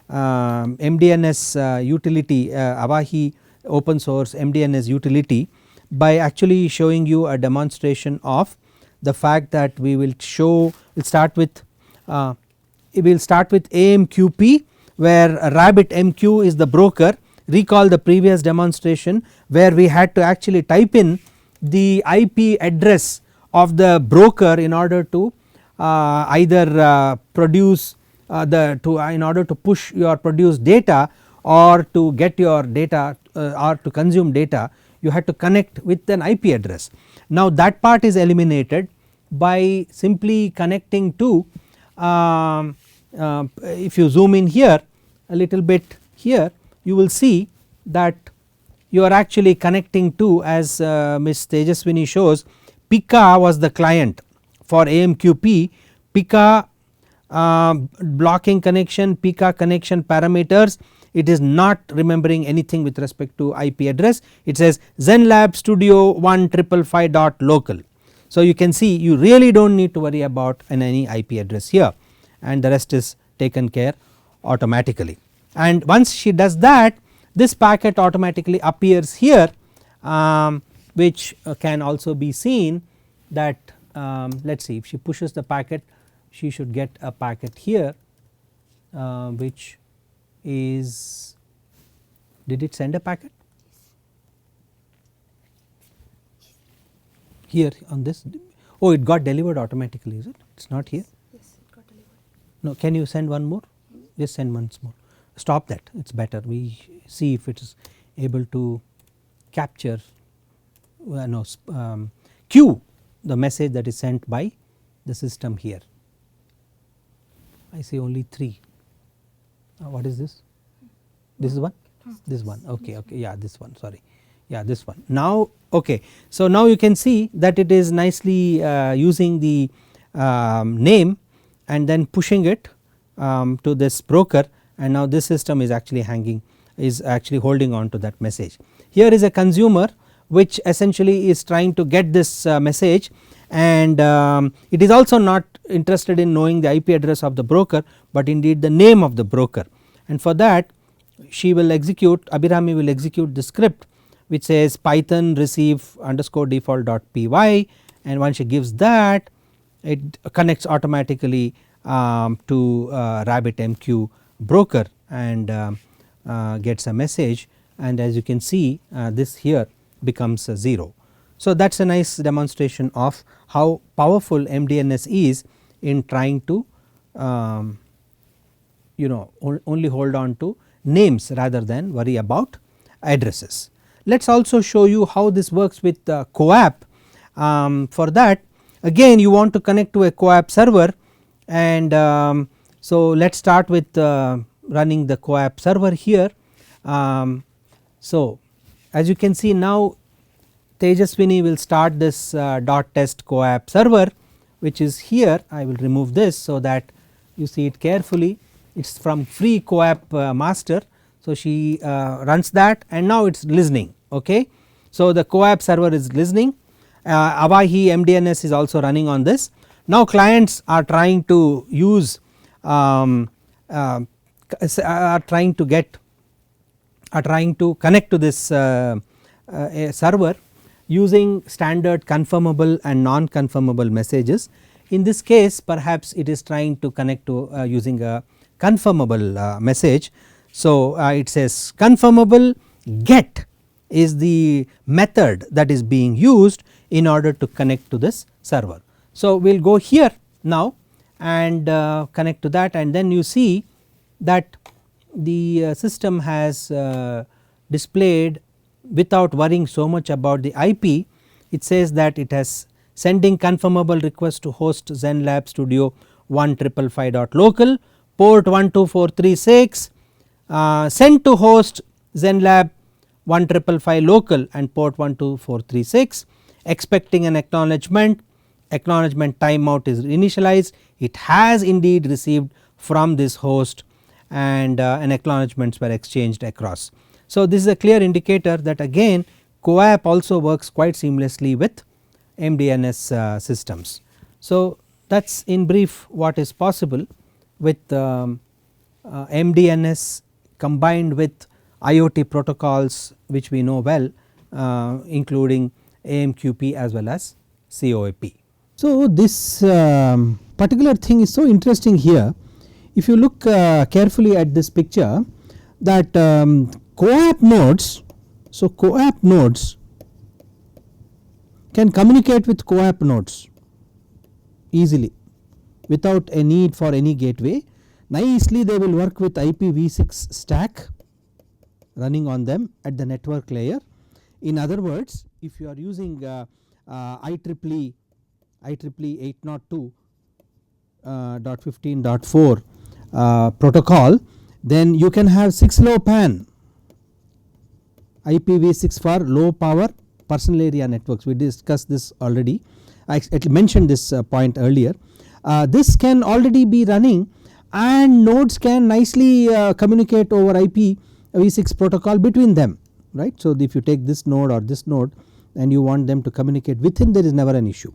MDNS utility, Avahi open source MDNS utility, by actually showing you a demonstration of the fact that we will start with AMQP, where RabbitMQ is the broker. Recall the previous demonstration where we had to actually type in the IP address of the broker in order to either produce in order to push your produce data or to get your data or to consume data, you had to connect with an IP address. Now that part is eliminated by simply connecting to if you zoom in here a little bit here, you will see that you are actually connecting to, as Ms. Tejaswini shows, Pika was the client for AMQP, Pika blocking connection, Pika connection parameters. It is not remembering anything with respect to IP address. It says ZenLab Studio 15555.local. So you can see you really do not need to worry about any IP address here, and the rest is taken care automatically. And once she does that, this packet automatically appears here, which can also be seen that let us see, if she pushes the packet, she should get a packet here, which is, did it send a packet here on this? Oh, it got delivered automatically, is it? It is not here? Yes, it got delivered. No, can you send one more? Just send once more. Stop that, it is better. We see if it is able to capture queue the message that is sent by the system here. I see only 3. What is this? This is one? This one, okay, yeah, this one, sorry, yeah, this one. Now okay, so now you can see that it is nicely using the name and then pushing it to this broker, and now this system is actually holding on to that message. Here is a consumer which essentially is trying to get this message, and it is also not interested in knowing the IP address of the broker, but indeed the name of the broker, and for that she will execute, Abhirami will execute the script which says python receive underscore default.py, and once she gives that, it connects automatically to RabbitMQ broker and gets a message, and as you can see this here becomes 0. So that is a nice demonstration of how powerful MDNS is in trying to only hold on to names rather than worry about addresses. Let us also show you how this works with CoAP. For that, again you want to connect to a CoAP server, and so let us start with running the CoAP server here. So as you can see now, Tejaswini will start this .test CoAP server, which is here. I will remove this so that you see it carefully. It is from free CoAP master. So she runs that, and now it is listening. Okay, so the CoAP server is listening. Avahi MDNS is also running on this. Now clients are trying to use are trying to connect to this server using standard conformable and non-conformable messages. In this case, perhaps it is trying to connect to using a conformable message. So it says conformable get is the method that is being used in order to connect to this server. So we will go here now and connect to that, and then you see that the system has displayed, without worrying so much about the IP, it says that it has sending conformable request to host ZenLab Studio 15555.local, port 12436, send to host ZenLab 15555 local and port 12436, expecting an acknowledgement timeout is initialized. It has indeed received from this host, and an acknowledgements were exchanged across. So this is a clear indicator that again CoAP also works quite seamlessly with MDNS systems. So that is in brief what is possible with MDNS combined with IoT protocols which we know well, including AMQP as well as CoAP. So this particular thing is so interesting here. If you look carefully at this picture, that CoAP nodes, so CoAP nodes can communicate with CoAP nodes easily without a need for any gateway. Nicely they will work with IPv6 stack running on them at the network layer. In other words, if you are using IEEE 802.15.4 protocol, then you can have 6LoWPAN IPv6 for low power personal area networks. We discussed this already. I mentioned this point earlier. This can already be running and nodes can nicely communicate over IPv6 protocol between them, right. So if you take this node or this node and you want them to communicate within, there is never an issue.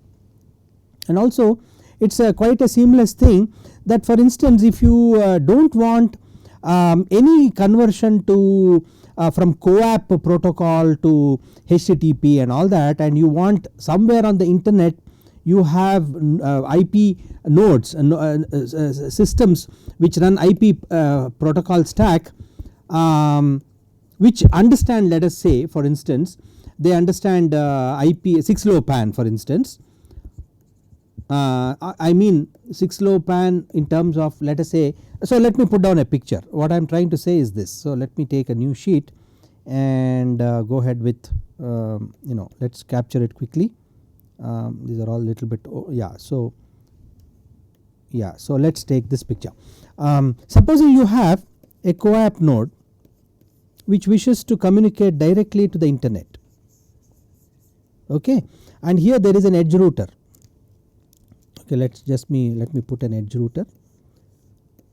And also it is quite a seamless thing that, for instance, if you do not want any conversion to from CoAP protocol to HTTP and all that, and you want somewhere on the internet you have IP nodes systems which run IP protocol stack, which understand, let us say for instance they understand IP 6LoWPAN for instance. I mean 6LoWPAN in terms of, let us say, so let me put down a picture. What I am trying to say is this. So let me take a new sheet and go ahead with let us capture it quickly. These are all little bit so let us take this picture. Supposing you have a CoAP node which wishes to communicate directly to the internet, okay, and here there is an edge router. Okay, let me put an edge router.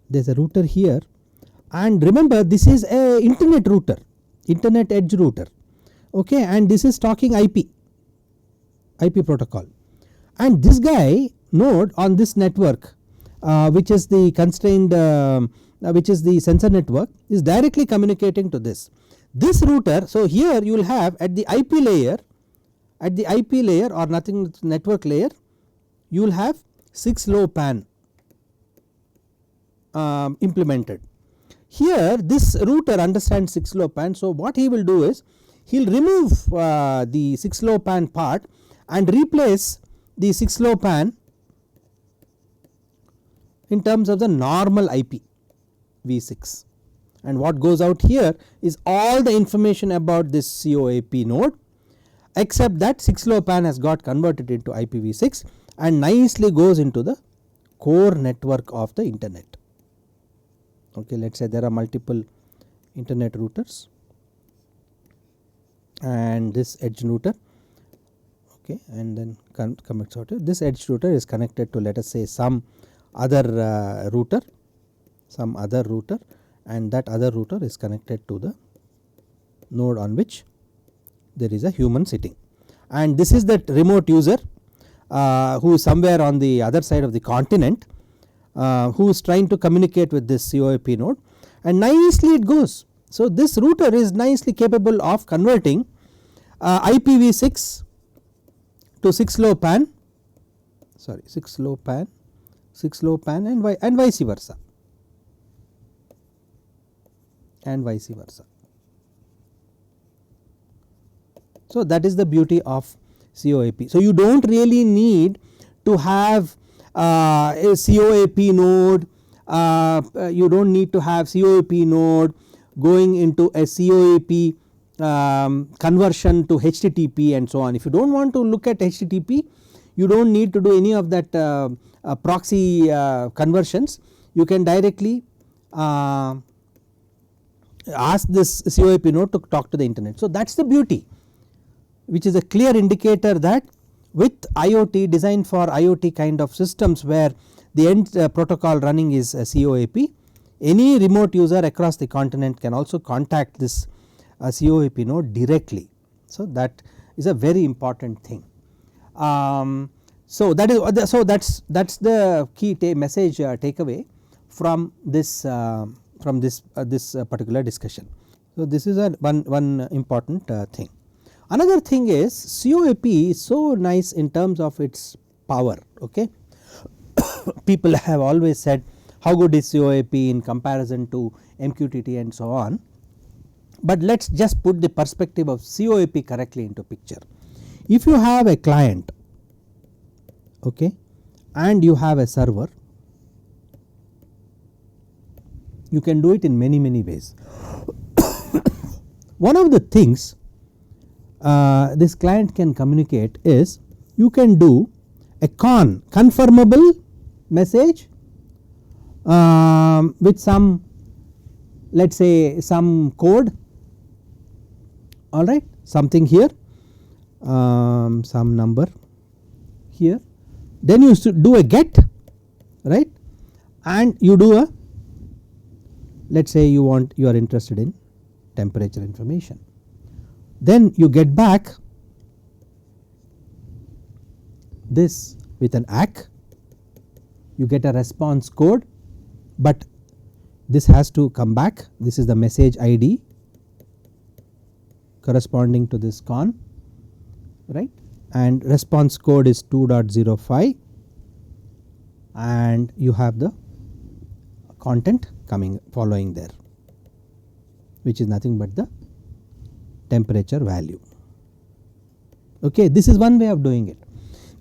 There is a router here, and remember this is a internet router, internet edge router, okay, and this is talking IP protocol, and this guy node on this network which is the constrained which is the sensor network, is directly communicating to this router. So here you will have at the IP layer or nothing network layer, you will have 6LoWPAN implemented. Here this router understands 6LoWPAN. So what he will do is he will remove the 6LoWPAN part and replace the 6LoWPAN in terms of the normal IPv6, and what goes out here is all the information about this CoAP node, except that 6LoWPAN has got converted into IPv6 and nicely goes into the core network of the internet. Okay, let us say there are multiple internet routers and this edge router, okay, and then commits out. This edge router is connected to, let us say, some other router, and that other router is connected to the node on which there is a human sitting, and this is that remote user who is somewhere on the other side of the continent, who is trying to communicate with this CoAP node, and nicely it goes. So this router is nicely capable of converting IPv6 to 6LoWPAN, sorry 6LoWPAN and vice versa. So that is the beauty of CoAP. So you do not really need to have a CoAP node, you do not need to have CoAP node going into a CoAP conversion to HTTP and so on. If you do not want to look at HTTP, you do not need to do any of that proxy conversions. You can directly ask this CoAP node to talk to the internet. So that is the beauty, which is a clear indicator that with IoT, designed for IoT kind of systems where the end protocol running is CoAP, any remote user across the continent can also contact this CoAP node directly So that is a very important thing. So that is that's the key message takeaway from this particular discussion. So this is one important thing. Another thing is CoAP is so nice in terms of its power. Okay, people have always said how good is CoAP in comparison to MQTT and so on, but let us just put the perspective of CoAP correctly into picture. If you have a client, okay, and you have a server, you can do it in many ways. One of the things this client can communicate is you can do a confirmable message with some, let us say, some code, alright, something here, some number here, then you do a get, right, and you do a, let us say you are interested in temperature information, then you get back this with an ACK, you get a response code, but this has to come back, this is the message ID corresponding to this con, right, and response code is 2.05 and you have the content coming following there, which is nothing but the temperature value. Okay, this is one way of doing it.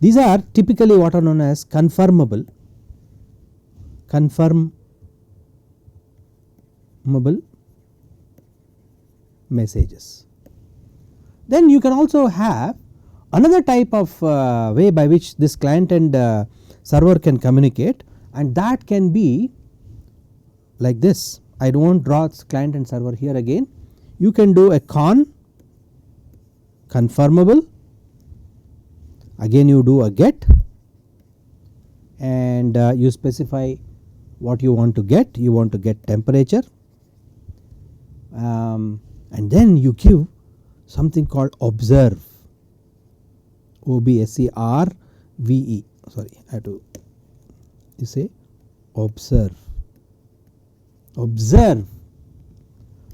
These are typically what are known as confirmable messages. Then you can also have another type of way by which this client and server can communicate, and that can be like this. I do not draw client and server here again. You can do a confirmable, again you do a get, and you specify what you want to get. You want to get temperature, and then you give something called observe, OBSERVE, sorry, I have to say observe.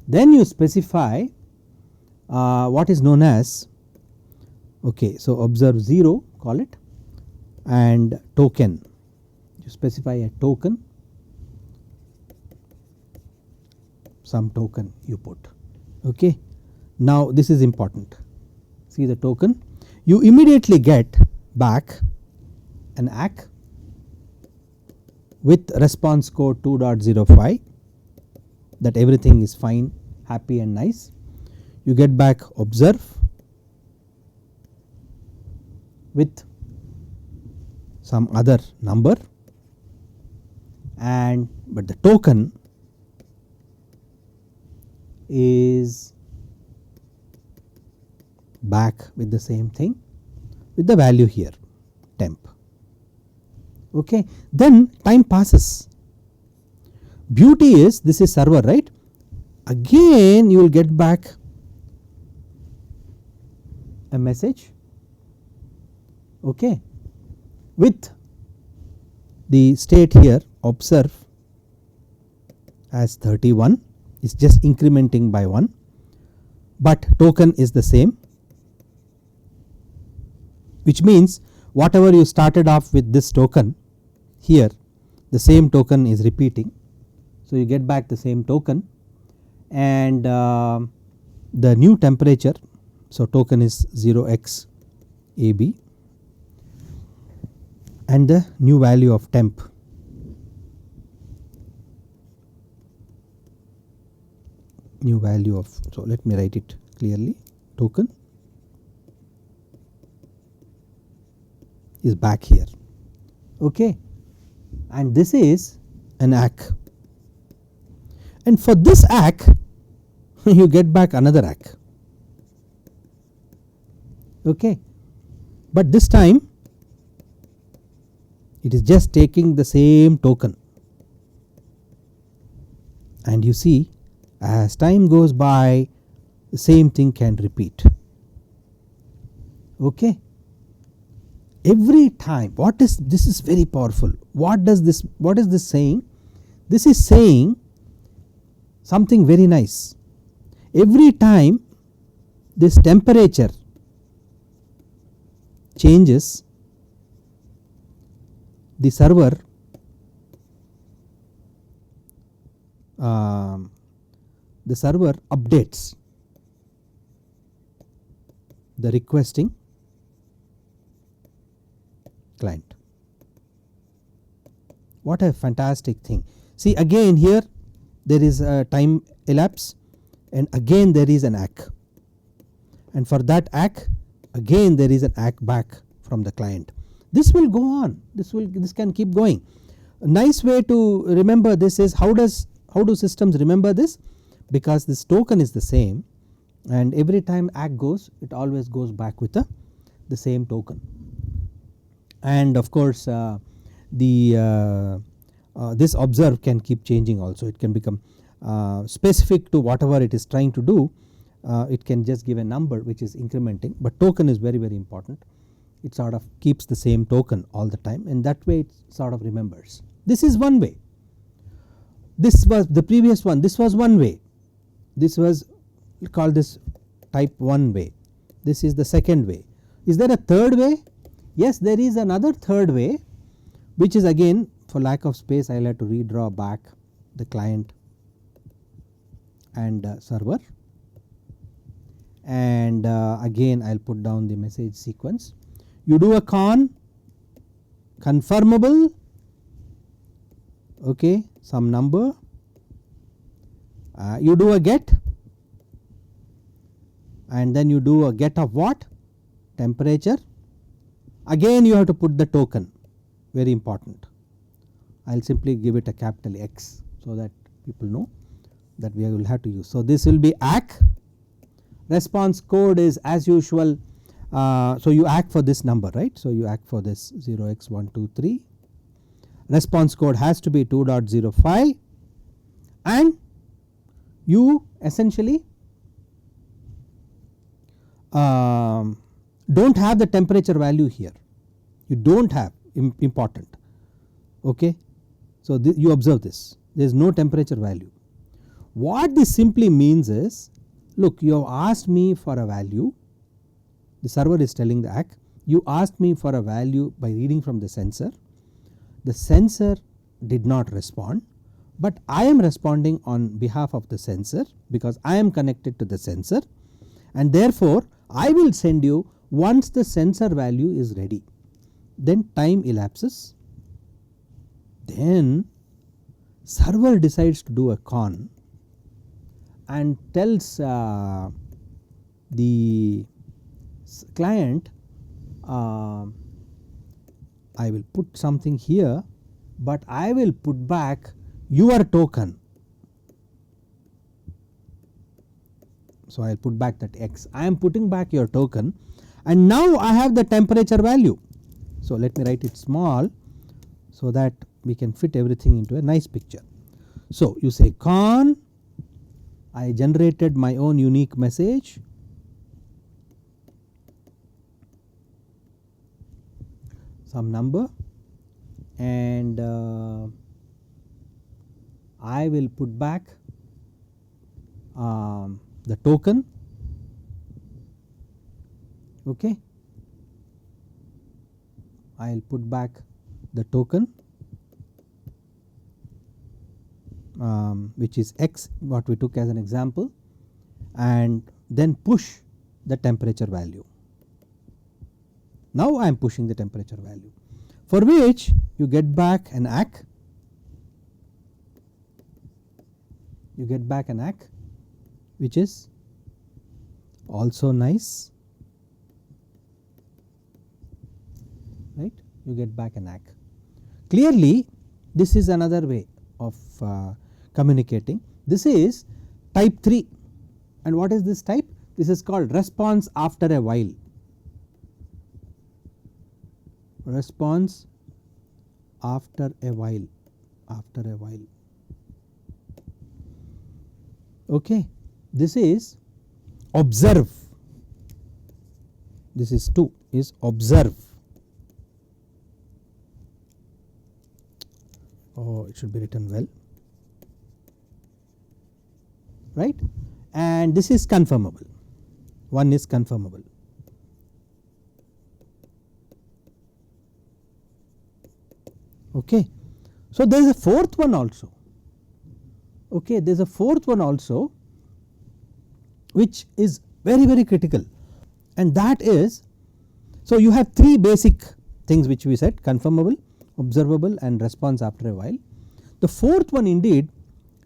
Then you specify what is known as, okay, so observe 0, call it, and token, you specify a token, some token you put. Okay, now this is important, see the token, you immediately get back an ACK with response code 2.05 that everything is fine, happy and nice. You get back observe with some other number, and but the token is back with the same thing with the value here, temp. Okay, then time passes. Beauty is this is server, right, again you will get back a message, okay, with the state here observe as 31, is just incrementing by 1, but token is the same, which means whatever you started off with this token, here the same token is repeating. So you get back the same token, and the new temperature, so token is 0xAB, and the new value of temp, new value of, so let me write it clearly, token is back here, okay, and this is an ACK, and for this ACK you get back another ACK, okay, but this time it is just taking the same token, and you see as time goes by the same thing can repeat. Okay. Every time, this is very powerful. What is this saying? This is saying something very nice. Every time this temperature changes, the server updates the requesting client. What a fantastic thing. See, again here there is a time elapse, and again there is an ACK, and for that ACK again there is an ACK back from the client. This will go on, this can keep going. A nice way to remember this is how do systems remember this? Because this token is the same, and every time ACK goes, it always goes back with the same token. And of course this observe can keep changing also. It can become specific to whatever it is trying to do. It can just give a number which is incrementing, but token is very, very important. It sort of keeps the same token all the time, and that way it sort of remembers. This is one way. This was the previous one, this was one way. This was, we call this type 1 way. This is the second way. Is there a third way? Yes, there is another third way, which is, again, for lack of space I will have to redraw back the client and server, and again I will put down the message sequence. You do a confirmable, okay, some number, you do a get, and then you do a get of what? Temperature. Again you have to put the token, very important. I will simply give it a capital X so that people know that we will have to use. So this will be ACK. Response code is as usual. So you ACK for this number, right? So you ACK for this 0x123. Response code has to be 2.05, and you essentially don't have the temperature value here. You don't have, important. Okay. So you observe this, there is no temperature value. What this simply means is, look, you have asked me for a value, the server is telling the ACK, you asked me for a value by reading from the sensor did not respond, but I am responding on behalf of the sensor because I am connected to the sensor, and therefore I will send you once the sensor value is ready. Then time elapses, then server decides to do a con and tells the client, I will put something here, but I will put back your token. So I will put back that X. I am putting back your token, and now I have the temperature value. So let me write it small so that we can fit everything into a nice picture. So you say con, I generated my own unique message, some number, and I will put back the token. Okay, I will put back the token which is X, what we took as an example, and then push the temperature value. Now I am pushing the temperature value, for which you get back an ACK. You get back an ACK which is also nice, right? You get back an ACK. Clearly this is another way of communicating. This is type 3, and what is this type? This is called response after a while. Response after a while, okay. This is observe, this is 2. is observe. Oh, it should be written well, right, and this is confirmable. One is confirmable. Okay. So there is a fourth one also. Okay, there is a fourth one also which is very critical, and that is, so you have three basic things which we said: confirmable, observable and response after a while. The fourth one indeed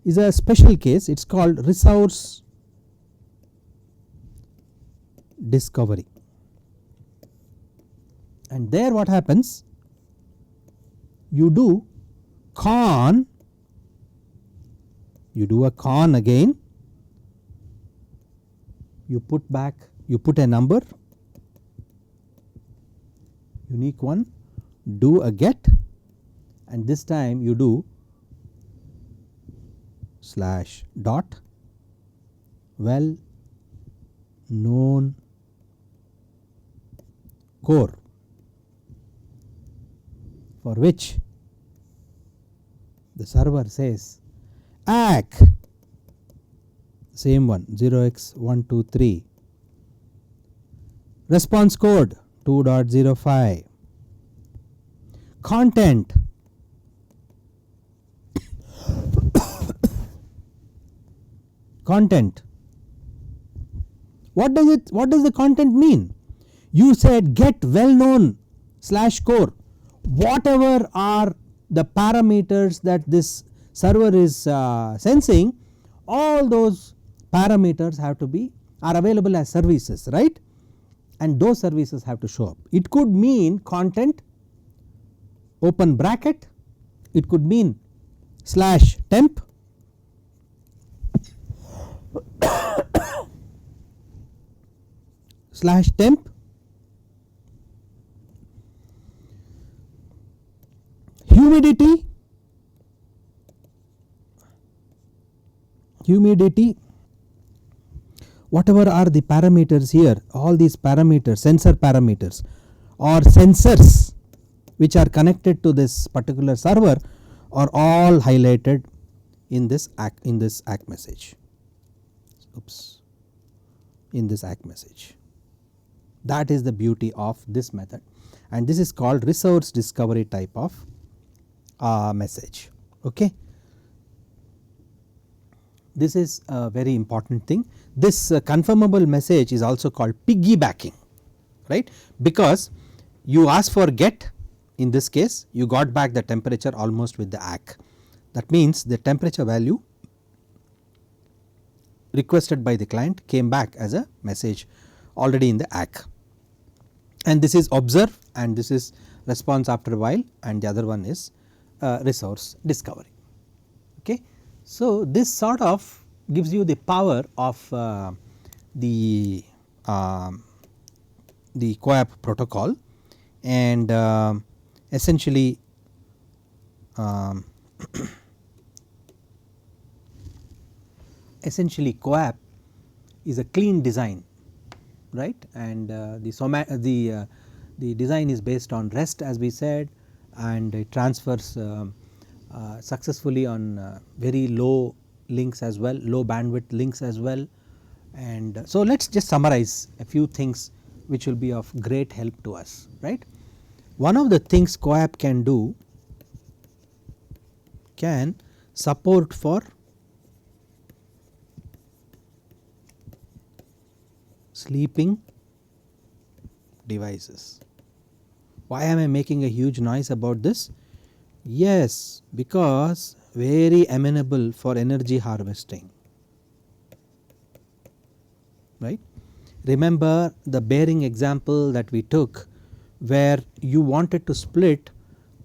is a special case, it is called resource discovery, and there what happens, you do con, you do a con again, you put back, you put a number, unique one, do a get, and this time you do slash dot well known core, for which the server says ACK, same one 0x123, response code 2.05, content content. What does it, what does the content mean? You said get well known slash core, whatever are the parameters that this server is sensing, all those parameters have to be, are available as services, right, and those services have to show up. It could mean content open bracket, it could mean slash temp, slash temp, humidity, whatever are the parameters here, all these parameters, sensor parameters or sensors which are connected to this particular server are all highlighted in this ACK message. Oops, in this ACK message. That is the beauty of this method, and this is called resource discovery type of message. Okay. This is a very important thing. This confirmable message is also called piggybacking, right, because you ask for get, in this case you got back the temperature almost with the ACK. That means the temperature value requested by the client came back as a message already in the ACK, and this is observe, and this is response after a while, and the other one is resource discovery. Okay. So this sort of gives you the power of the CoAP protocol, and essentially essentially CoAP is a clean design, right, and the design is based on REST, as we said, and it transfers successfully on very low links as well, low bandwidth links as well. And so let us just summarize a few things which will be of great help to us, right. One of the things CoAP can do, can support for sleeping devices. Why am I making a huge noise about this? Yes, because very amenable for energy harvesting, right. Remember the bearing example that we took, where you wanted to split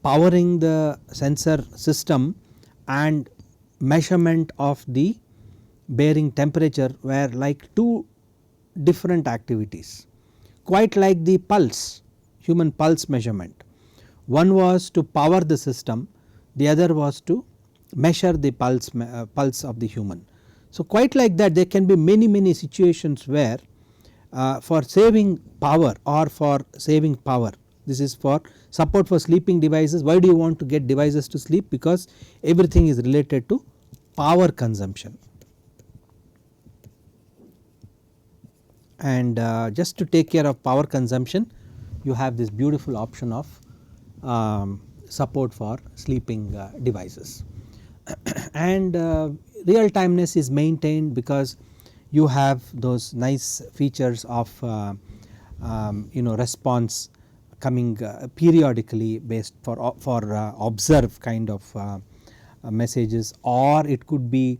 powering the sensor system and measurement of the bearing temperature were like two different activities, quite like the pulse, human pulse measurement. One was to power the system, the other was to measure the pulse of the human. So quite like that, there can be many situations where for saving power or for saving power. This is for support for sleeping devices. Why do you want to get devices to sleep? Because everything is related to power consumption. And just to take care of power consumption, you have this beautiful option of support for sleeping devices. And real timeness is maintained because you have those nice features of response coming periodically based for observe kind of messages, or it could be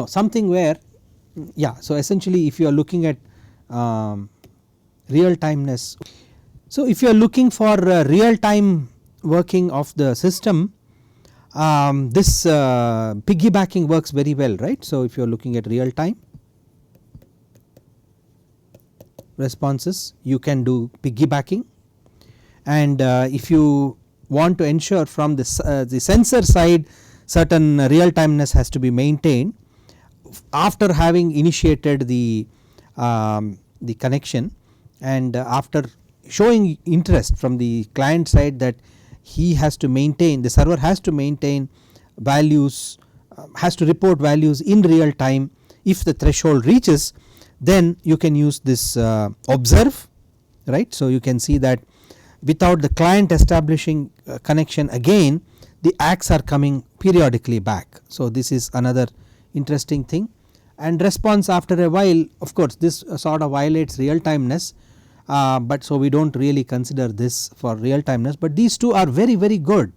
something where so essentially if you are looking at real timeness. So if you are looking for real time working of the system, this piggybacking works very well, right. So if you are looking at real time responses, you can do piggybacking, and if you want to ensure from the sensor side certain real timeness has to be maintained after having initiated the connection, and after showing interest from the client side that he has to maintain, the server has to maintain values, has to report values in real time. If the threshold reaches, then you can use this observe, right. So you can see that without the client establishing connection again, the acts are coming periodically back. So this is another interesting thing. And response after a while, of course this sort of violates real timeness, but so we do not really consider this for real timeness, but these two are very very good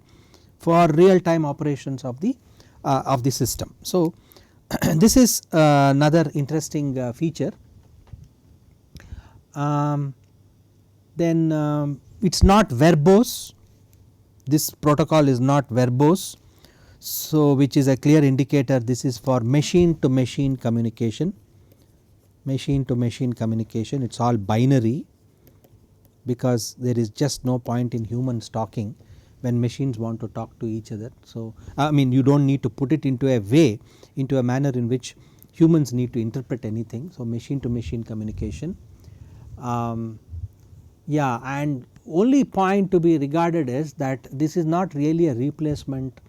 for real time operations of the system. So this is another interesting feature. Then it is not verbose, this protocol is not verbose, so which is a clear indicator this is for machine to machine communication. Machine to machine communication, it is all binary, because there is just no point in humans talking when machines want to talk to each other. So I mean you do not need to put it into a way, into a manner in which humans need to interpret anything. So machine to machine communication. And only point to be regarded is that this is not really a replacement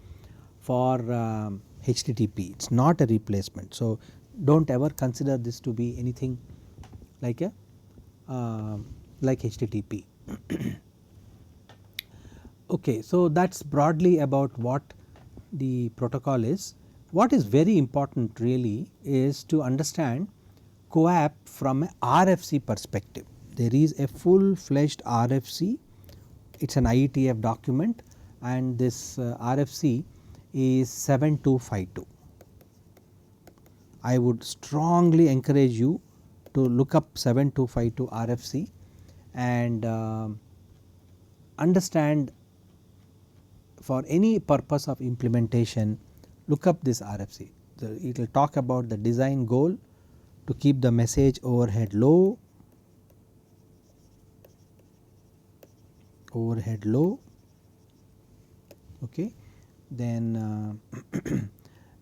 for HTTP, it is not a replacement. So do not ever consider this to be anything like a like HTTP. Okay, so that is broadly about what the protocol is. What is very important really is to understand CoAP from a RFC perspective. There is a full fledged RFC, it is an IETF document, and this RFC is 7252. I would strongly encourage you to look up 7252 RFC and understand, for any purpose of implementation, look up this RFC. It will talk about the design goal to keep the message overhead low, okay. Then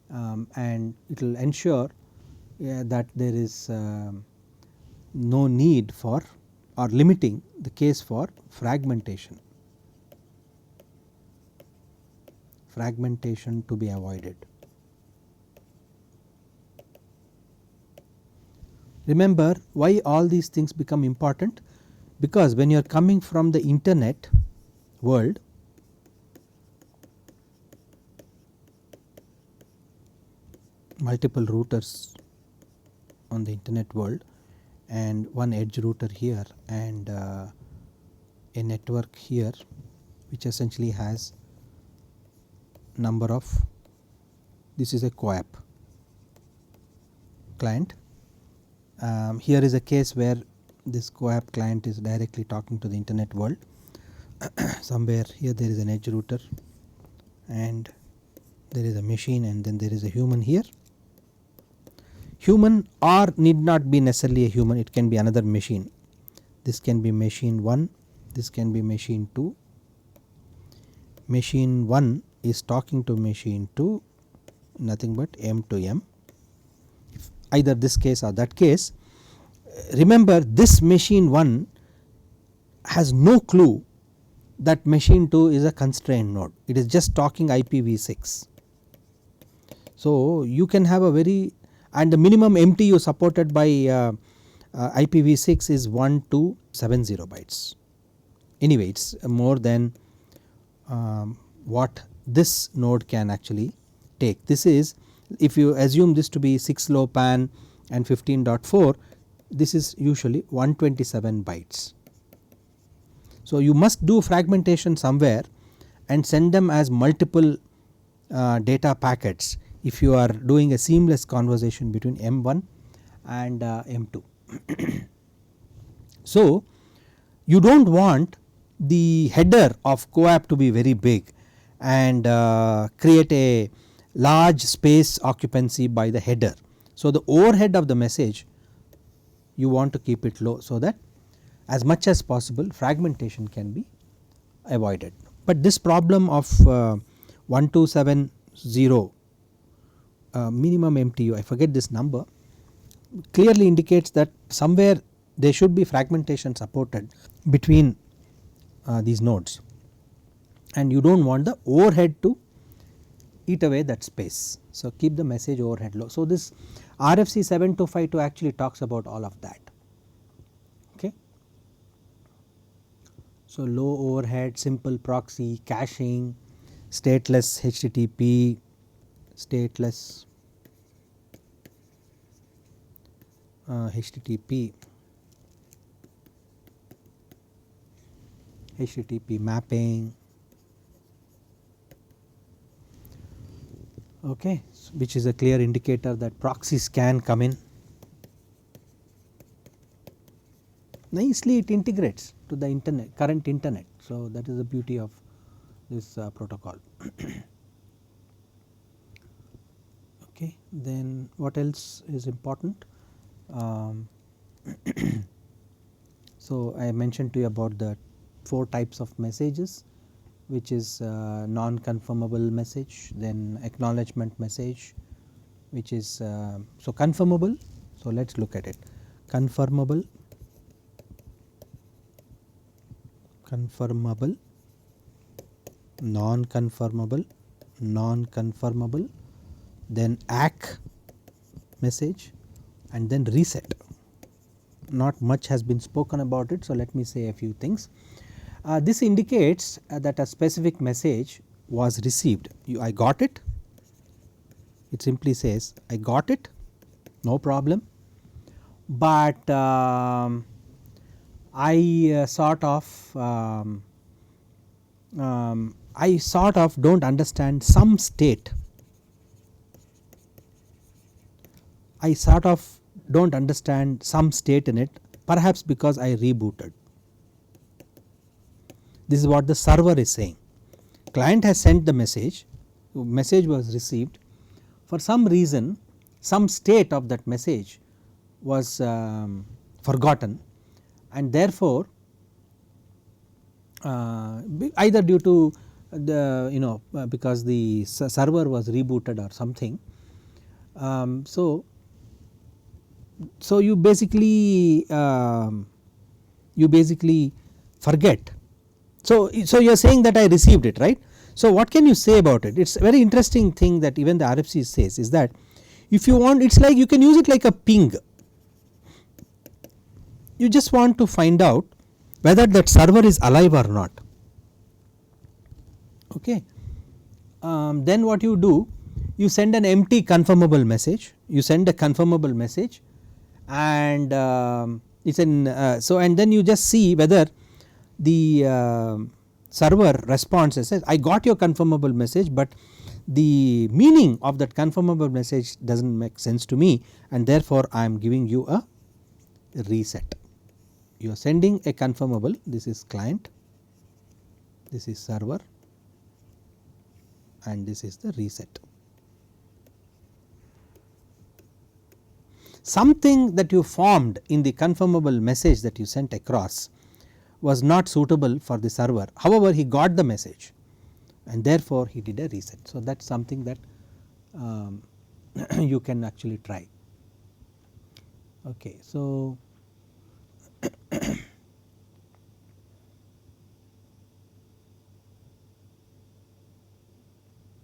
and it will ensure that there is no need for or limiting the case for fragmentation to be avoided. Remember why all these things become important, because when you are coming from the internet world, multiple routers on the internet world and one edge router here and a network here which essentially has number of, this is a CoAP client. Here is a case where this CoAP client is directly talking to the internet world. Somewhere here there is an edge router and there is a machine and then there is a human here. Human or need not be necessarily a human, it can be another machine. This can be machine 1, this can be machine 2. Machine 1 is talking to machine 2, nothing but M to M. If either this case or that case, remember this machine 1 has no clue that machine 2 is a constrained node, it is just talking IPv6. So, you can have a very, and the minimum MTU supported by IPv6 is 1270 bytes. Anyway, it is more than what this node can actually take. This is, if you assume this to be 6LoWPAN and 15.4, this is usually 127 bytes. So, you must do fragmentation somewhere and send them as multiple data packets if you are doing a seamless conversation between M1 and M2. So, you do not want the header of CoAP to be very big and create a large space occupancy by the header. So, the overhead of the message you want to keep it low, so that as much as possible fragmentation can be avoided. But this problem of 1270 minimum MTU, I forget this number, clearly indicates that somewhere there should be fragmentation supported between these nodes, and you do not want the overhead to eat away that space. So, keep the message overhead low. So, this RFC 7252 actually talks about all of that. Okay. So, low overhead, simple proxy, caching, stateless HTTP, stateless HTTP, HTTP mapping, okay, which is a clear indicator that proxies can come in. Nicely it integrates to the internet, current internet. So, that is the beauty of this protocol. Okay, then what else is important? So, I mentioned to you about the 4 types of messages, which is non-confirmable message, then acknowledgement message, which is so confirmable. So, let us look at it. Confirmable, confirmable, non-confirmable, non-confirmable, then ACK message, and then reset. Not much has been spoken about it. So, let me say a few things. This indicates that a specific message was received. I got it, it simply says I got it, no problem, but I sort of do not understand some state. I sort of do not understand some state in it, perhaps because I rebooted. This is what the server is saying. Client has sent the message was received, for some reason some state of that message was forgotten, and therefore either due to the because the server was rebooted or something. So you basically forget. So you are saying that I received it, right. So what can you say about it? It is a very interesting thing that even the RFC says is that if you want, it is like you can use it like a ping. You just want to find out whether that server is alive or not. Okay. Then what you do, you send an empty confirmable message, you send a confirmable message, and it's in and then you just see whether the server responds and says I got your confirmable message, but the meaning of that confirmable message does not make sense to me, and therefore I am giving you a reset. You are sending a confirmable, this is client, this is server, and this is the reset. Something that you formed in the confirmable message that you sent across was not suitable for the server, however he got the message and therefore he did a reset. So, that is something that you can actually try. Okay. So,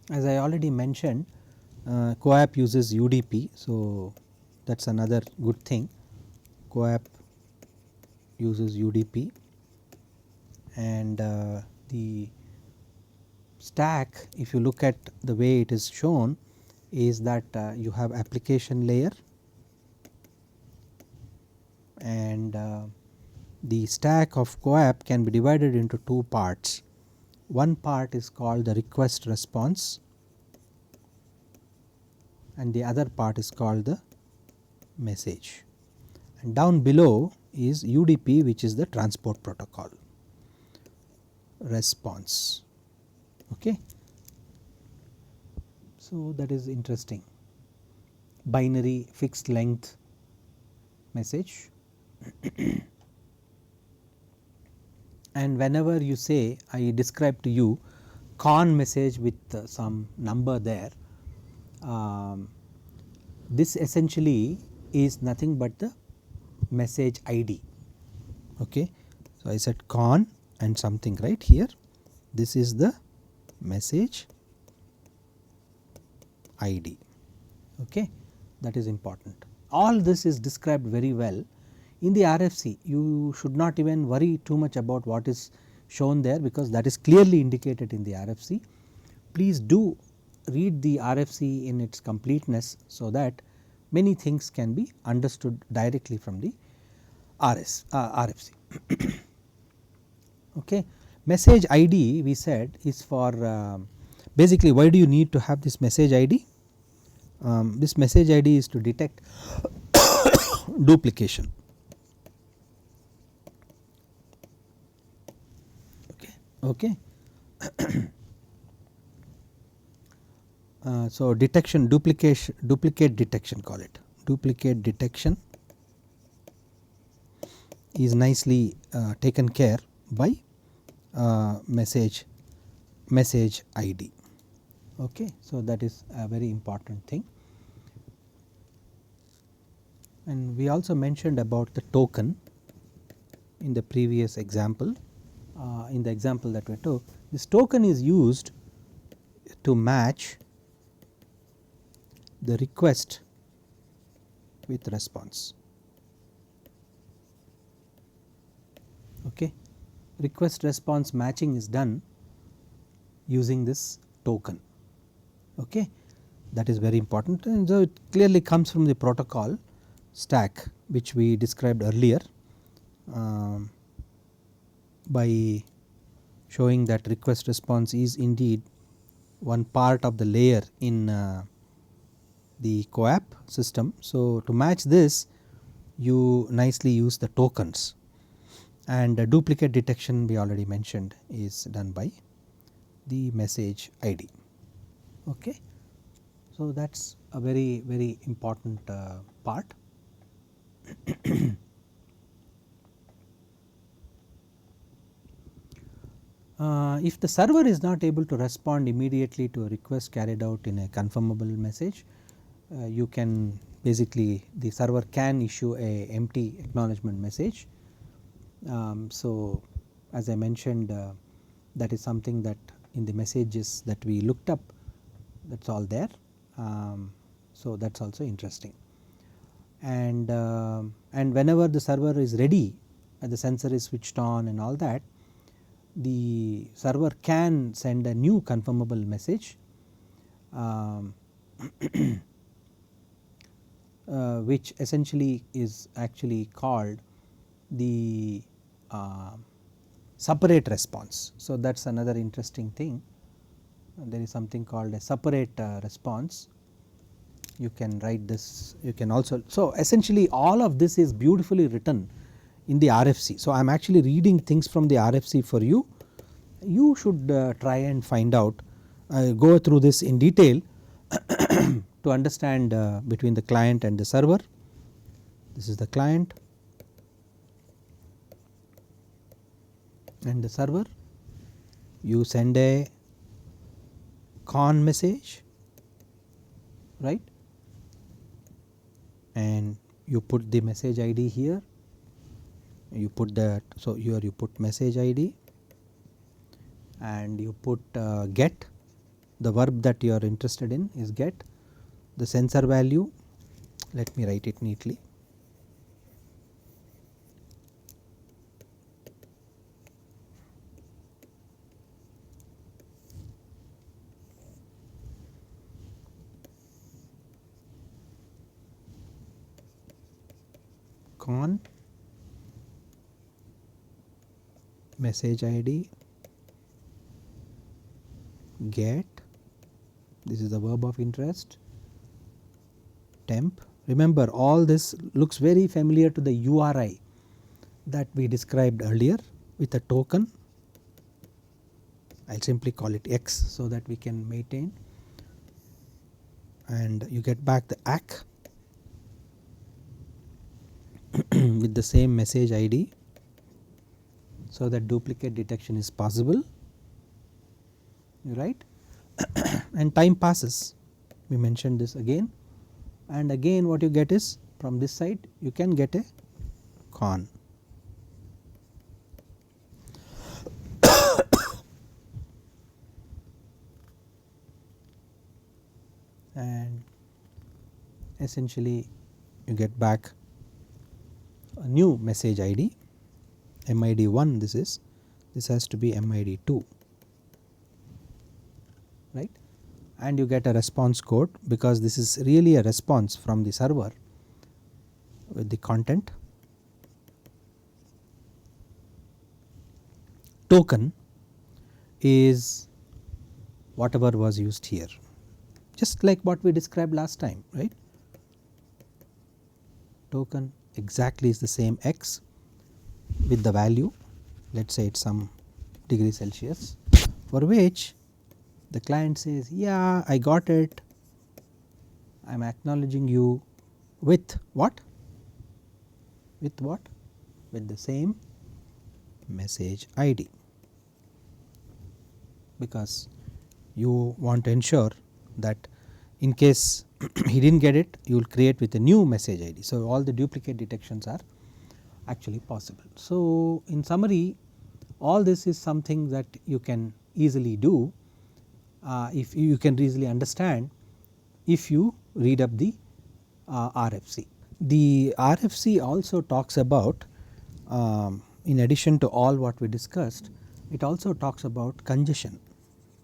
As I already mentioned, CoAP uses UDP, so that is another good thing. CoAP uses UDP, and the stack, if you look at the way it is shown, is that you have application layer, and the stack of CoAP can be divided into two parts. One part is called the request response, and the other part is called the message, and down below is UDP, which is the transport protocol response. Okay. So, that is interesting, binary fixed length message. And whenever you say, I describe to you con message with some number there, this essentially is nothing but the message ID. Okay. So, I said con and something right here, this is the message ID. Okay. That is important. All this is described very well in the RFC. You should not even worry too much about what is shown there, because that is clearly indicated in the RFC. Please do read the RFC in its completeness, so that many things can be understood directly from the RFC. Okay. Message ID, we said, is for basically, why do you need to have this message ID? This message ID is to detect duplication. Okay. So, detection, duplicate detection, call it duplicate detection, is nicely taken care by message ID. Okay. So, that is a very important thing. And we also mentioned about the token in the previous example. In the example that we took, this token is used to match the request with response. Okay. Request response matching is done using this token. Okay. That is very important, and so it clearly comes from the protocol stack, which we described earlier, by showing that request response is indeed one part of the layer in the CoAP system. So, to match this, you nicely use the tokens, and duplicate detection we already mentioned is done by the message ID. Okay. So, that is a very important part. If the server is not able to respond immediately to a request carried out in a confirmable message, you can basically, the server can issue a empty acknowledgement message. So, as I mentioned, that is something that in the messages that we looked up, that is all there. So, that is also interesting. And whenever the server is ready and the sensor is switched on and all that, the server can send a new confirmable message, which essentially is actually called the separate response. So, that is another interesting thing. There is something called a separate response. You can write this, you can also. So, essentially all of this is beautifully written in the RFC. So, I am actually reading things from the RFC for you. You should try and find out, go through this in detail to understand between the client and the server. This is the client and the server. You send a con message, right, and you put the message ID here, you put that. So, here you put message ID and you put get, the verb that you are interested in is get, the sensor value, let me write it neatly. Con message ID get, this is the verb of interest, temp. Remember, all this looks very familiar to the URI that we described earlier with a token. I will simply call it X so that we can maintain, and you get back the ACK with the same message ID so that duplicate detection is possible, right. And time passes, we mentioned this again, and again what you get is from this side you can get a con. And essentially you get back a new message ID, MID1 this has to be MID2, right, and you get a response code because this is really a response from the server with the content. Token is whatever was used here, just like what we described last time, right. Token exactly is the same X with the value, let us say it is some degree Celsius, for which the client says, yeah, I got it, I am acknowledging you with what? With what? With the same message ID, because you want to ensure that in case he did not get it, you will create with a new message ID. So, all the duplicate detections are actually possible. So, in summary, all this is something that you can easily do if you can easily understand if you read up the RFC. The RFC also talks about, in addition to all what we discussed, it also talks about congestion,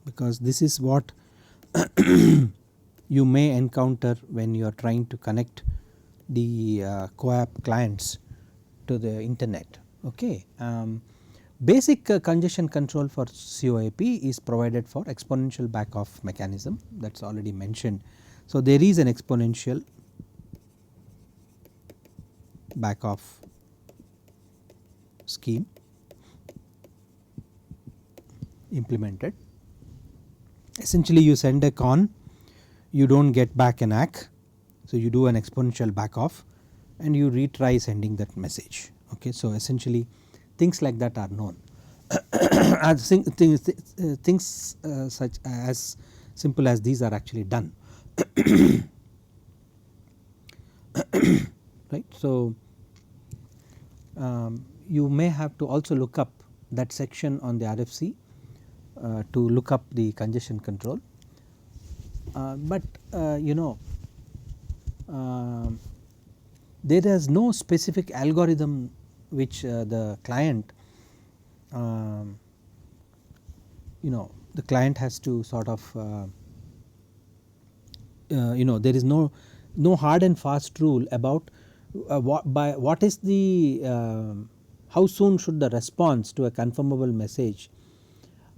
because this is what you may encounter when you are trying to connect the CoAP clients to the internet. Okay. Basic congestion control for CoAP is provided for exponential backoff mechanism, that is already mentioned. So, there is an exponential backoff scheme implemented. Essentially you send a con, you do not get back an ACK, so you do an exponential backoff and you retry sending that message. Okay. So, essentially things like that are known. Things such as simple as these are actually done. Right. So, you may have to also look up that section on the RFC to look up the congestion control, but you know, there is no specific algorithm which the client you know, the client has to sort of you know, there is no hard and fast rule about what is the how soon should the response to a confirmable message.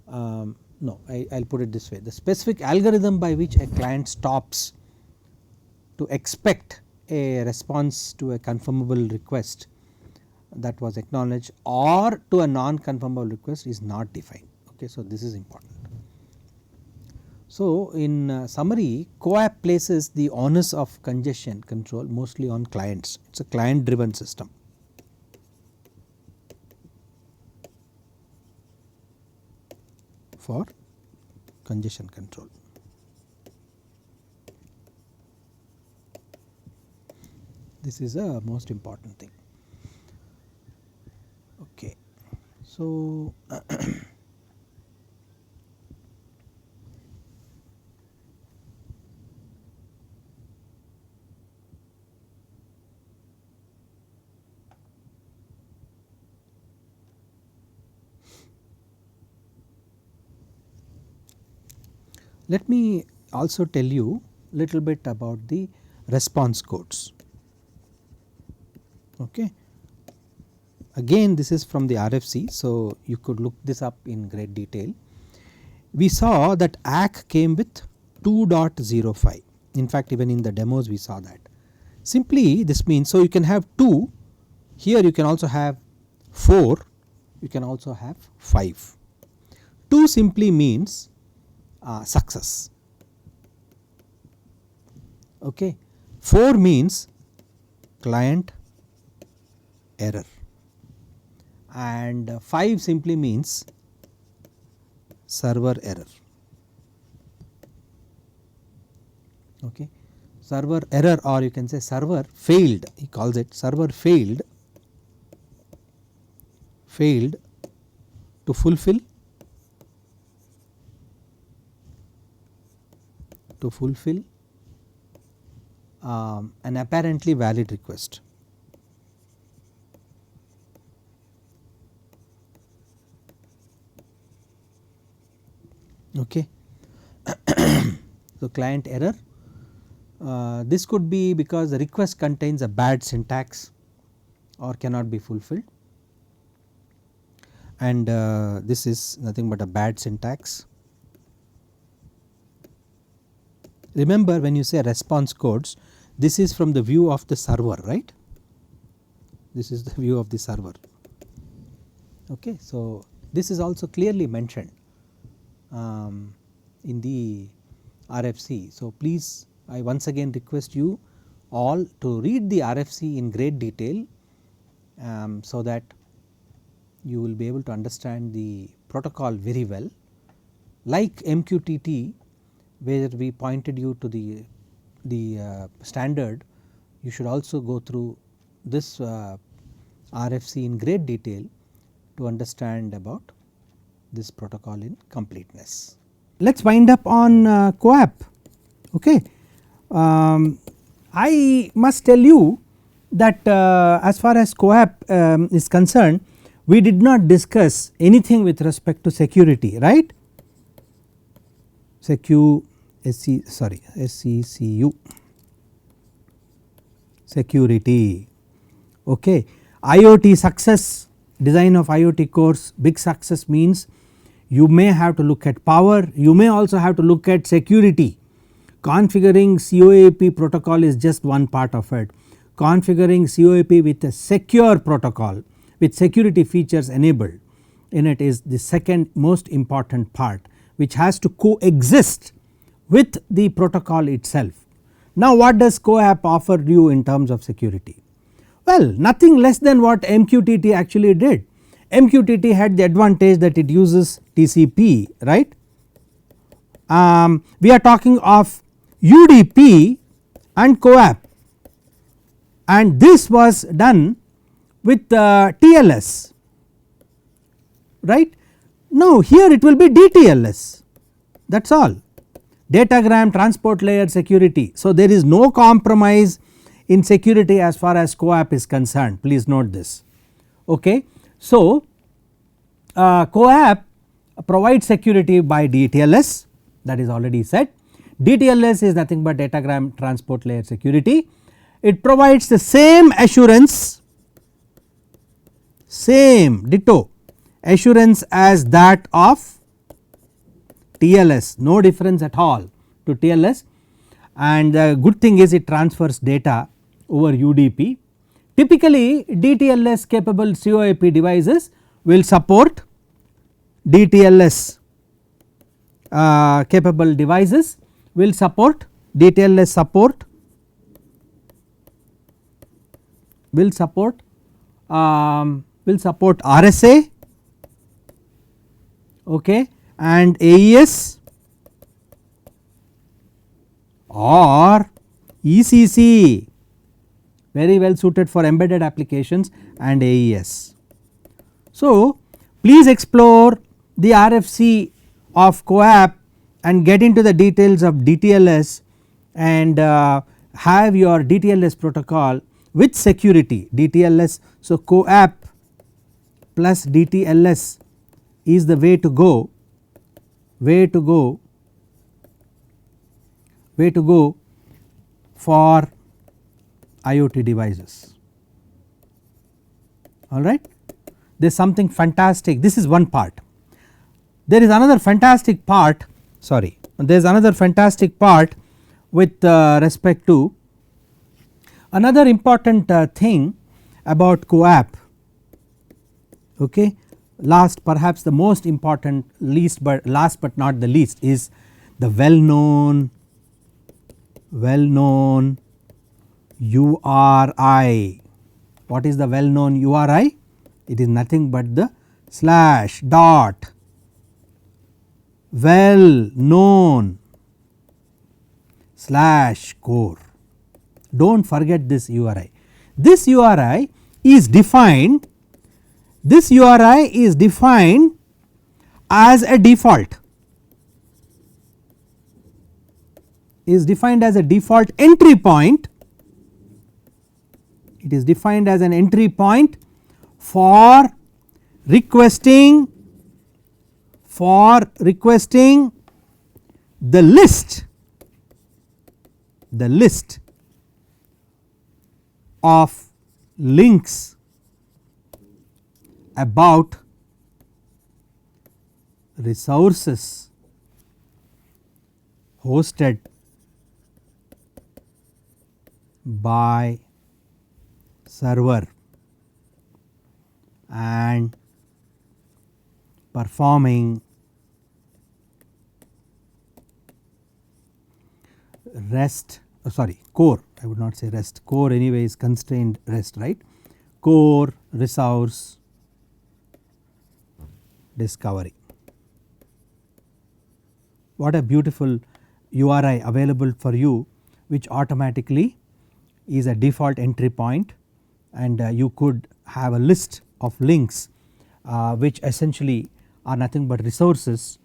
No, I will put it this way, the specific algorithm by which a client stops to expect a response to a confirmable request that was acknowledged or to a non-confirmable request is not defined. Okay. So, this is important. So, in summary, CoAP places the onus of congestion control mostly on clients, it is a client driven system. For congestion control. This is a most important thing. So, let me also tell you little bit about the response codes. Okay. Again this is from the RFC, so you could look this up in great detail. We saw that ACK came with 2.05. In fact, even in the demos we saw that. Simply this means, so you can have 2, here you can also have 4, you can also have 5. 2 simply means success. Okay. 4 means client error, and 5 simply means server error. Okay. Server error, or you can say server failed, he calls it server failed to fulfill an apparently valid request. Okay. So, client error, this could be because the request contains a bad syntax or cannot be fulfilled, and this is nothing but a bad syntax. Remember, when you say response codes, this is from the view of the server, right? This is the view of the server. Okay. So, this is also clearly mentioned in the RFC. So, please, I once again request you all to read the RFC in great detail, so that you will be able to understand the protocol very well. Like MQTT, where we pointed you to the standard, you should also go through this RFC in great detail to understand about this protocol in completeness. Let us wind up on CoAP. Okay. I must tell you that as far as CoAP is concerned, we did not discuss anything with respect to security, right? SECU, security. Okay. IoT success, design of IoT cores, big success means you may have to look at power, you may also have to look at security. Configuring CoAP protocol is just one part of it. Configuring CoAP with a secure protocol with security features enabled in it is the second most important part, which has to coexist with the protocol itself. Now, what does CoAP offer you in terms of security? Well, nothing less than what MQTT actually did. MQTT had the advantage that it uses TCP, right. We are talking of UDP and CoAP, and this was done with TLS, right. Now, here it will be DTLS, that is all, datagram transport layer security. So, there is no compromise in security as far as CoAP is concerned, please note this. Okay. So, CoAP provides security by DTLS, that is already said. DTLS is nothing but datagram transport layer security. It provides the same assurance, same ditto assurance as that of TLS, no difference at all to TLS, and the good thing is it transfers data over UDP. Typically DTLS capable CoAP devices will support DTLS capable devices will support DTLS support will support RSA, okay, and AES or ECC, very well suited for embedded applications, and AES. So, Please explore the RFC of CoAP and get into the details of DTLS and have your DTLS protocol with security DTLS. So, CoAP plus DTLS is the way to go for IoT devices, alright. There is something fantastic, this is one part. There is another fantastic part, sorry, there is another fantastic part with respect to another important thing about CoAP, okay. Last, perhaps the most important, last but not the least, is the well known URI. What is the well known URI? It is nothing but the slash dot well known slash core. Do not forget this URI. This URI is defined as a default, entry point. It is defined as an entry point for requesting the list of links about resources hosted by server and performing core, I would not say REST, core anyway is constrained REST, right, core resource discovery. What a beautiful URI available for you, which automatically is a default entry point, and you could have a list of links which essentially are nothing but resources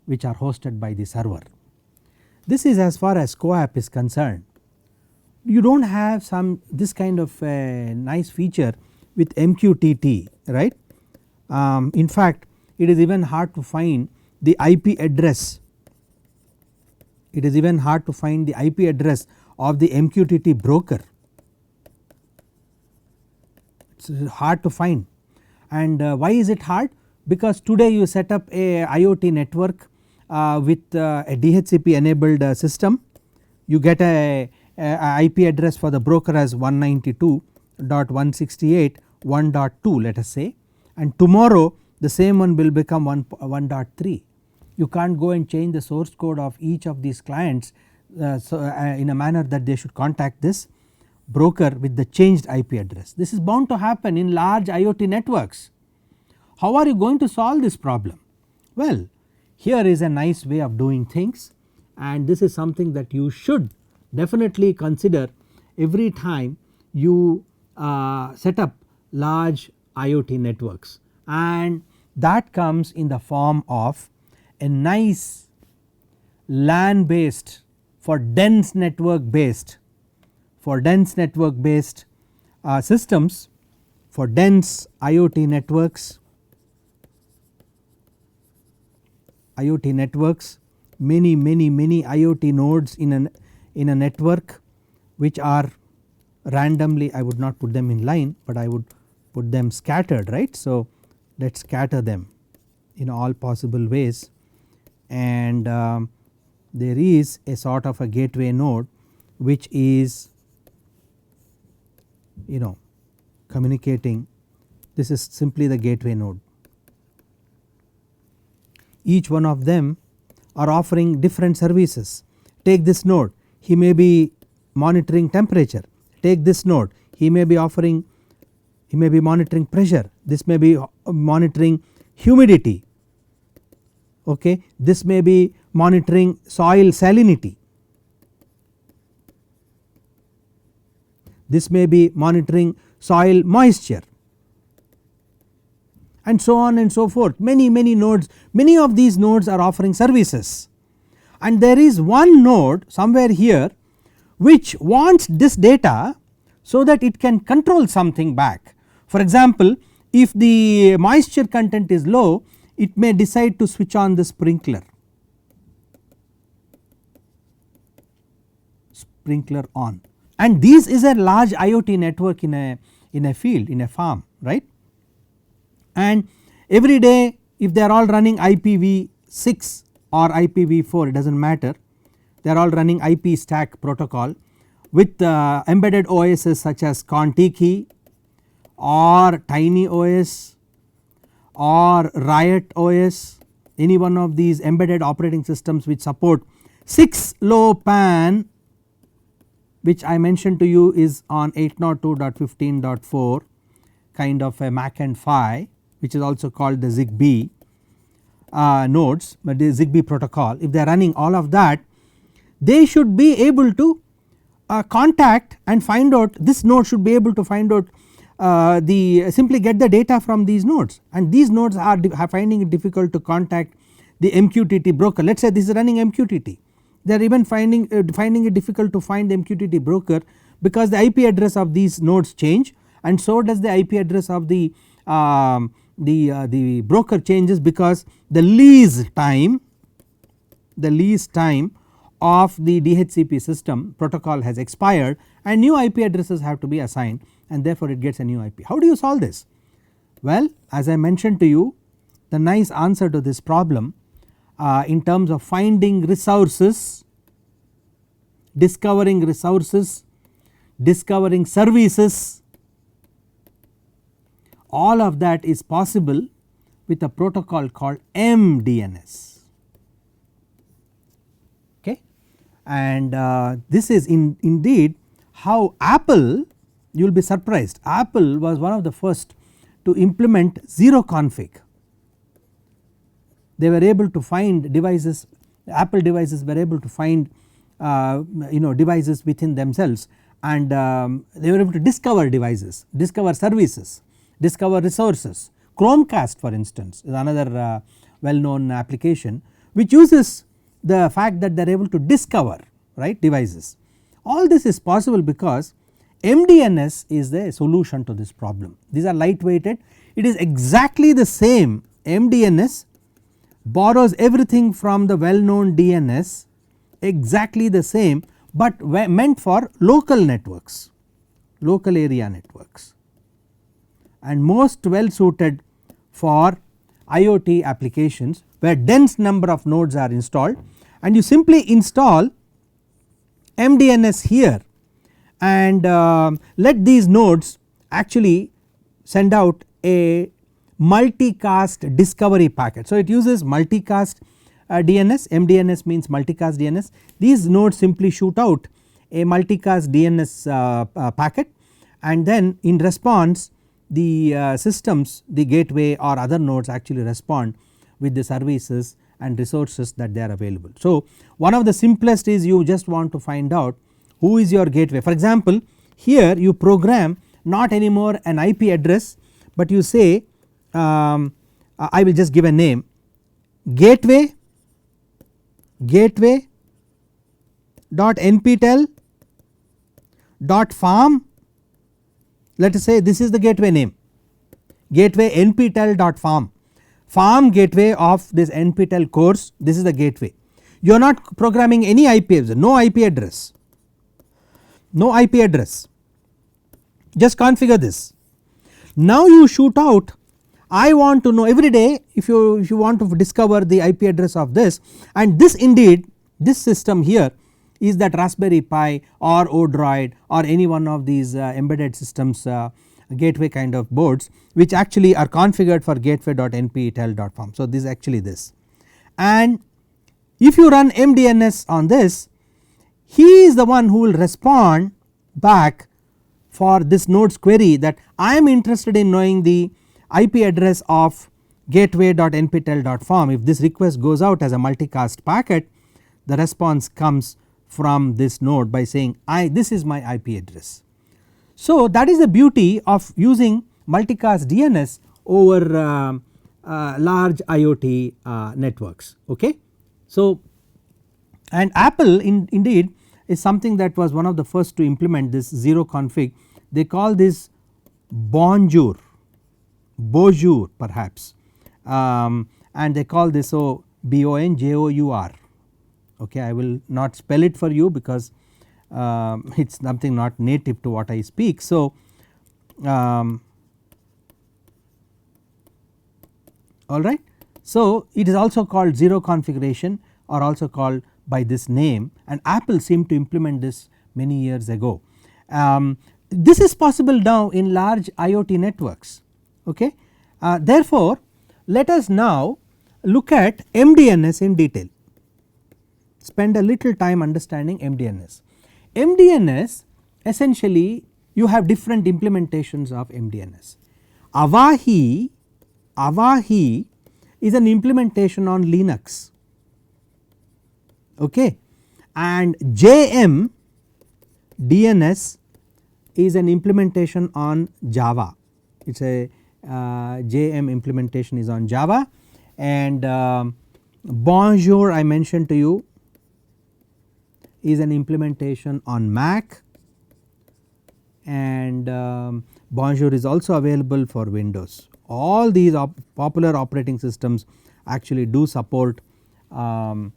which are hosted by the server. This is as far as CoAP is concerned. You do not have this kind of a nice feature with MQTT, right. In fact, it is even hard to find the IP address. It is even hard to find the IP address of the MQTT broker. It is hard to find, and why is it hard? Because today you set up a IoT network with a DHCP enabled system, you get a IP address for the broker as 192.168.1.2 let us say, and tomorrow the same one will become 1.3. You can't go and change the source code of each of these clients in a manner that they should contact this broker with the changed IP address. This is bound to happen in large IoT networks. How are you going to solve this problem? Well, here is a nice way of doing things, and this is something that you should definitely consider every time you set up large IoT networks, and that comes in the form of a nice LAN based for dense network based systems, for dense IoT networks, many IoT nodes in a network which are randomly, I would not put them in line, but I would put them scattered, right. So, let us scatter them in all possible ways, and there is a sort of a gateway node which is communicating. This is simply the gateway node. Each one of them are offering different services. Take this node, he may be monitoring temperature. Take this node, he may be monitoring pressure, this may be monitoring humidity, okay. This may be monitoring soil salinity, this may be monitoring soil moisture, and so on and so forth, many nodes. Many of these nodes are offering services, and there is one node somewhere here which wants this data so that it can control something back. For example, if the moisture content is low, it may decide to switch on the sprinkler on, and this is a large IoT network in a field, in a farm, right. And every day if they are all running IPv6 or IPv4, it does not matter, they are all running IP stack protocol with embedded OSs such as Contiki or TinyOS or Riot OS, any one of these embedded operating systems which support 6LoWPAN, which I mentioned to you is on 802.15.4 kind of a MAC and PHY, which is also called the ZigBee nodes, but the ZigBee protocol. If they are running all of that, they should be able to contact and find out, this node should be able to find out simply get the data from these nodes, and these nodes are finding it difficult to contact the MQTT broker. Let us say this is running MQTT, they are even finding it difficult to find the MQTT broker because the IP address of these nodes change, and so does the IP address of the broker changes, because the lease time of the DHCP system protocol has expired and new IP addresses have to be assigned, and therefore it gets a new IP. How do you solve this? Well, as I mentioned to you, the nice answer to this problem in terms of finding resources, discovering resources, discovering services, all of that is possible with a protocol called MDNS, okay. And this is indeed how Apple, you will be surprised, Apple was one of the first to implement zero config. They were able to find devices, Apple devices were able to find devices within themselves, and they were able to discover devices, discover services, discover resources. Chromecast for instance is another well known application which uses the fact that they are able to discover, right, devices. All this is possible because MDNS is the solution to this problem. These are lightweighted, it is exactly the same. MDNS borrows everything from the well known DNS, exactly the same, but meant for local networks, local area networks, and most well suited for IoT applications where dense number of nodes are installed, and you simply install MDNS here and let these nodes actually send out a multicast discovery packet. So it uses multicast DNS, MDNS means multicast DNS. These nodes simply shoot out a multicast DNS packet, and then in response the systems, the gateway or other nodes actually respond with the services and resources that they are available. So one of the simplest is you just want to find out who is your gateway. For example, here you program not anymore an IP address, but you say I will just give a name, gateway .nptel.farm. Let us say this is the gateway name, gateway nptel.farm, farm gateway of this nptel course, this is the gateway. You are not programming any IP address, no IP address, no IP address, just configure this. Now you shoot out, I want to know every day if you want to discover the IP address of this, and this indeed this system here is that Raspberry Pi or Odroid or any one of these embedded systems gateway kind of boards which actually are configured for gateway.nptel.farm. So this is actually this, and if you run MDNS on this, he is the one who will respond back for this node's query that I am interested in knowing the IP address of gateway.nptel.farm. If this request goes out as a multicast packet, the response comes from this node by saying this is my IP address. So that is the beauty of using multicast DNS over large IoT networks. Okay. So, and Apple indeed is something that was one of the first to implement this zero config. They call this bonjour perhaps, and they call this bonjour. Okay, I will not spell it for you because it is something not native to what I speak. So, alright. So, it is also called zero configuration or also called by this name, and Apple seemed to implement this many years ago. This is possible now in large IoT networks. Okay. Therefore, let us now look at MDNS in detail, spend a little time understanding MDNS. MDNS essentially you have different implementations of MDNS. Avahi is an implementation on Linux, okay, and JM DNS is an implementation on Java. It is a JM implementation is on Java, and Bonjour I mentioned to you is an implementation on Mac, and Bonjour is also available for Windows. All these popular operating systems actually do support MDNS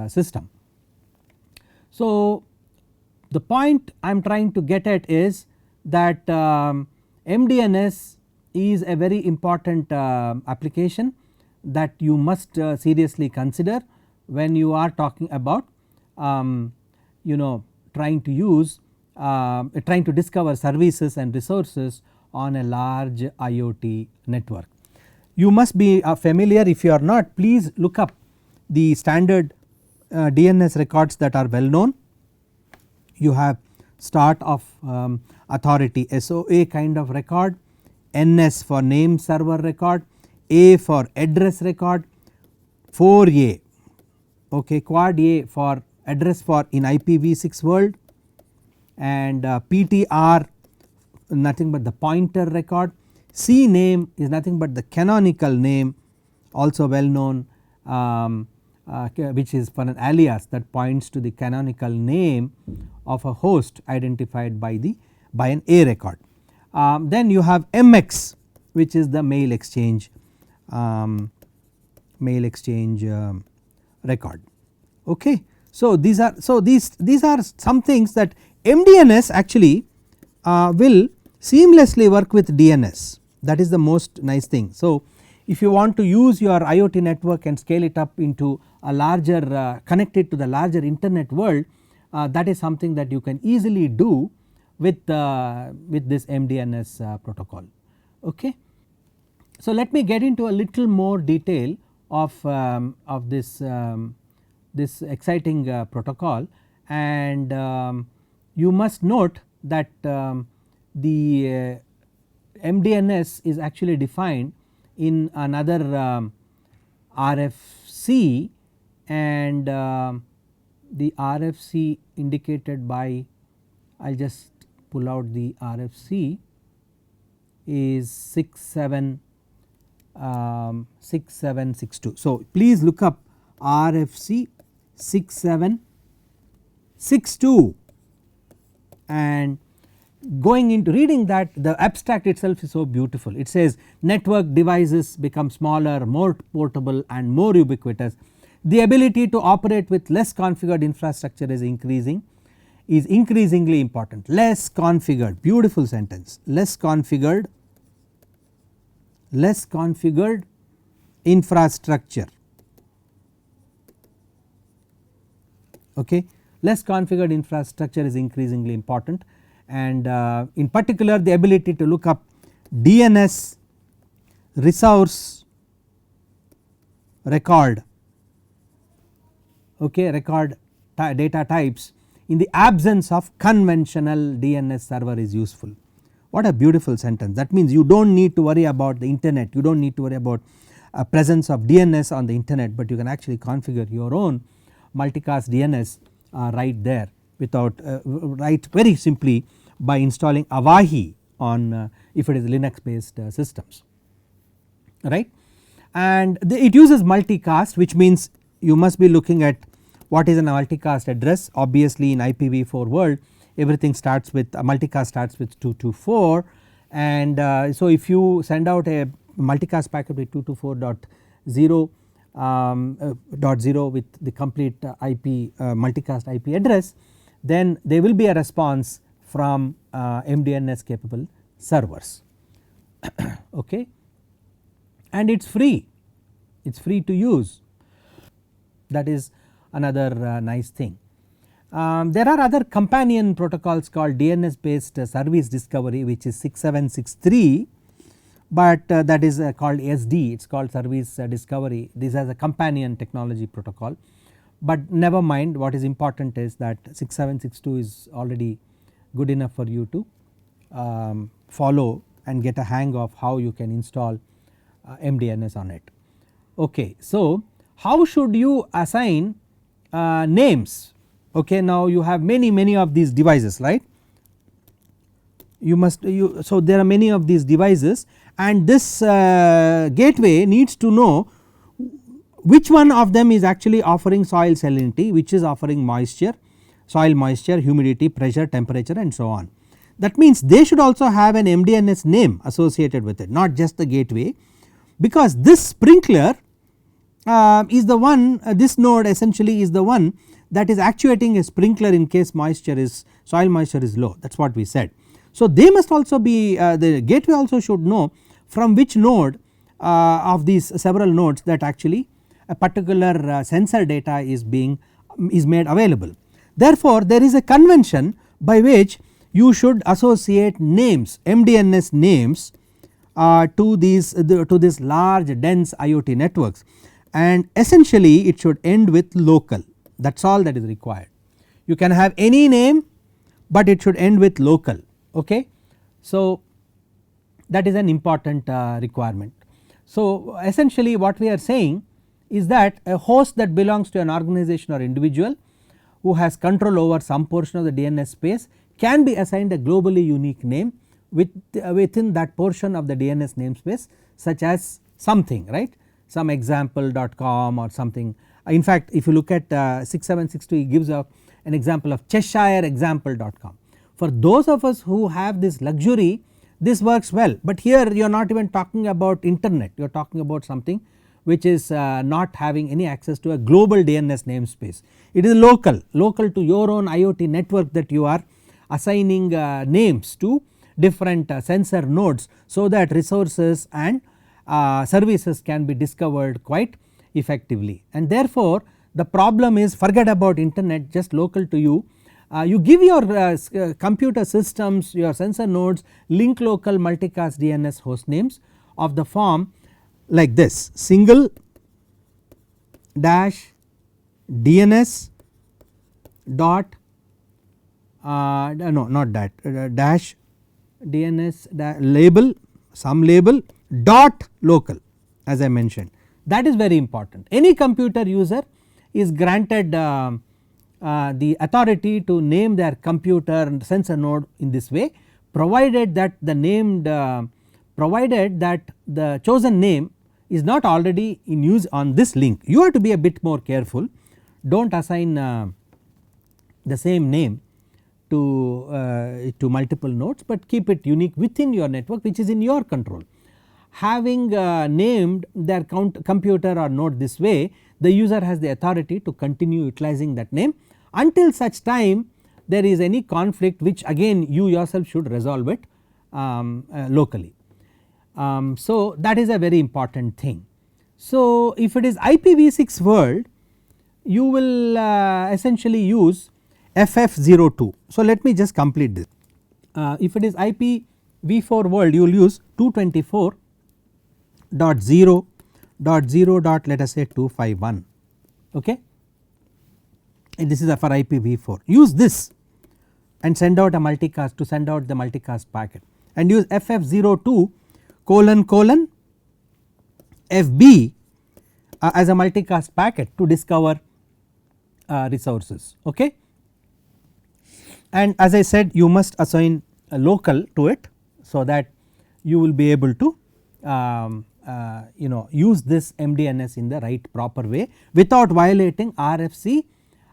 system. So, the point I am trying to get at is that MDNS is a very important application that you must seriously consider when you are talking about trying to use trying to discover services and resources on a large IoT network. You must be familiar. If you are not, please look up the standard DNS records that are well known. You have start of authority SOA kind of record, NS for name server record, A for address record, 4A, okay, quad A for address for in IPv6 world, and PTR nothing but the pointer record, C name is nothing but the canonical name, also well known, which is for an alias that points to the canonical name of a host identified by an A record. Then you have MX, which is the mail exchange record. Okay. So, these are some things that MDNS actually will seamlessly work with DNS. That is the most nice thing. So, if you want to use your IoT network and scale it up into a larger connect it to the larger internet world, that is something that you can easily do with this MDNS protocol. Okay. So, let me get into a little more detail of this exciting protocol, and you must note that the MDNS is actually defined in another RFC, and the RFC indicated by, I will just pull out the RFC, is 6762. So, please look up RFC 6762, and going into reading that, the abstract itself is so beautiful. It says network devices become smaller, more portable and more ubiquitous. The ability to operate with less configured infrastructure is increasingly important. Less configured, beautiful sentence, less configured infrastructure. Okay. Less configured infrastructure is increasingly important, and in particular the ability to look up DNS resource record, okay, record data types in the absence of conventional DNS server is useful. What a beautiful sentence. That means you do not need to worry about the internet, you do not need to worry about presence of DNS on the internet, but you can actually configure your own multicast DNS right there without right very simply by installing Avahi on if it is Linux based systems, right. And it uses multicast, which means you must be looking at what is a multicast address. Obviously in IPv4 world everything starts with multicast starts with 224, and so if you send out a multicast packet with 224.0.0 with the complete IP multicast IP address, then there will be a response from MDNS capable servers okay, and it is free to use, that is another nice thing. There are other companion protocols called DNS based service discovery, which is 6763, but that is called SD, it is called service discovery. This has a companion technology protocol, but never mind, what is important is that 6762 is already good enough for you to follow and get a hang of how you can install MDNS on it. Okay, so how should you assign names? Okay, now you have many of these devices, right. So there are many of these devices, and this gateway needs to know which one of them is actually offering soil salinity, which is offering moisture, soil moisture, humidity, pressure, temperature and so on. That means they should also have an MDNS name associated with it, not just the gateway, because this sprinkler is the one, this node essentially is the one that is actuating a sprinkler in case soil moisture is low, that is what we said. So they must also be the gateway also should know from which node of these several nodes that actually a particular sensor data is made available. Therefore there is a convention by which you should associate names, MDNS names to this large dense IoT networks, and essentially it should end with local, that is all that is required. You can have any name, but it should end with local, okay. So that is an important requirement. So essentially what we are saying is that a host that belongs to an organization or individual who has control over some portion of the DNS space can be assigned a globally unique name within that portion of the DNS namespace, such as something, right, some example.com or something. In fact if you look at 6762, it gives an example of Cheshire example.com. For those of us who have this luxury, this works well, but here you are not even talking about internet, you are talking about something which is not having any access to a global DNS namespace. It is local to your own IoT network that you are assigning names to different sensor nodes, so that resources and services can be discovered quite effectively. And therefore the problem is, forget about internet, just local to you. You give your computer systems, your sensor nodes link local multicast DNS host names of the form like this: single dash DNS dot no not that dash DNS label, some label dot local, as I mentioned. That is very important. Any computer user is granted the authority to name their computer and sensor node in this way, provided that the chosen name is not already in use on this link. You have to be a bit more careful, do not assign the same name to multiple nodes, but keep it unique within your network, which is in your control. Having named their computer or node this way, the user has the authority to continue utilizing that name until such time there is any conflict, which again you yourself should resolve it locally. So that is a very important thing. So if it is IPv6 world, you will essentially use FF02. So let me just complete this. If it is IPv4 world, you will use 224.0.0. let us say 251, okay, and this is for IPv4. Use this and send out a multicast to send out the multicast packet, and use FF02 colon FB as a multicast packet to discover resources, okay. And as I said, you must assign a local to it, so that you will be able to use this MDNS in the right proper way without violating RFC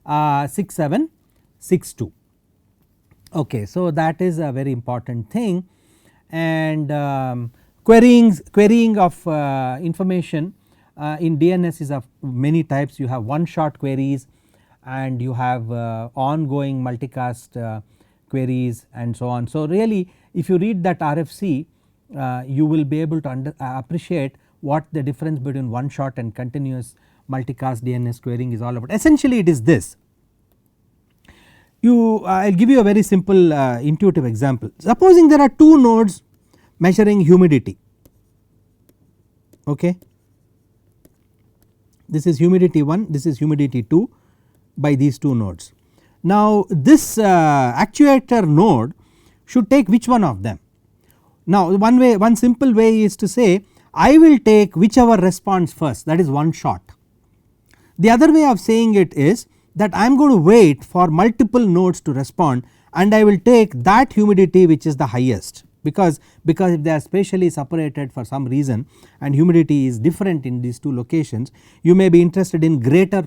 6762. Okay, so that is a very important thing. And querying of information in DNS is of many types. You have one shot queries and you have ongoing multicast queries and so on. So really if you read that RFC you will be able to appreciate what the difference between one shot and continuous multicast DNS querying is all about. Essentially it is this. I will give you a very simple intuitive example. Supposing there are two nodes measuring humidity, okay. This is humidity 1, this is humidity 2 by these two nodes. Now this actuator node should take which one of them? Now one simple way is to say I will take whichever responds first, that is one shot. The other way of saying it is that I am going to wait for multiple nodes to respond and I will take that humidity which is the highest, because if they are spatially separated for some reason and humidity is different in these two locations, you may be interested in greater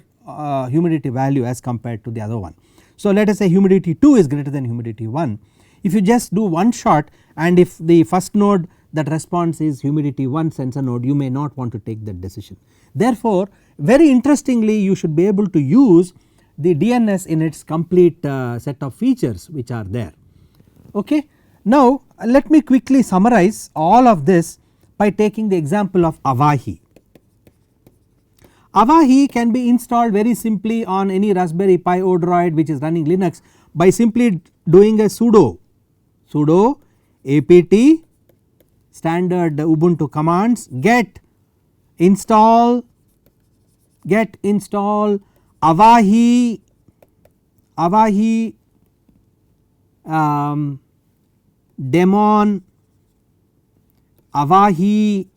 humidity value as compared to the other one. So let us say humidity 2 is greater than humidity 1. If you just do one shot and if the first node that responds is humidity 1 sensor node, you may not want to take that decision. Therefore very interestingly you should be able to use the DNS in its complete set of features which are there, okay. Now let me quickly summarize all of this by taking the example of Avahi. Avahi can be installed very simply on any Raspberry Pi Odroid which is running Linux by simply doing a sudo apt standard Ubuntu commands get install Avahi daemon Avahi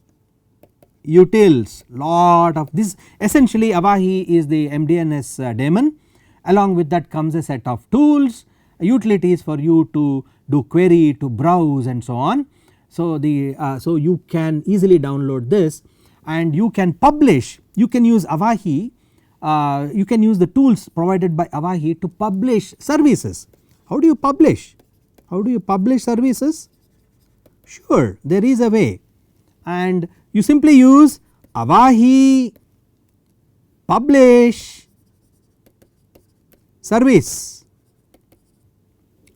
utils, lot of this. Essentially Avahi is the MDNS daemon, along with that comes a set of tools, utilities for you to do query, to browse and so on. So so you can easily download this and you can publish, you can use Avahi, you can use the tools provided by Avahi to publish services. How do you publish? How do you publish services? Sure, there is a way, and you simply use Avahi publish service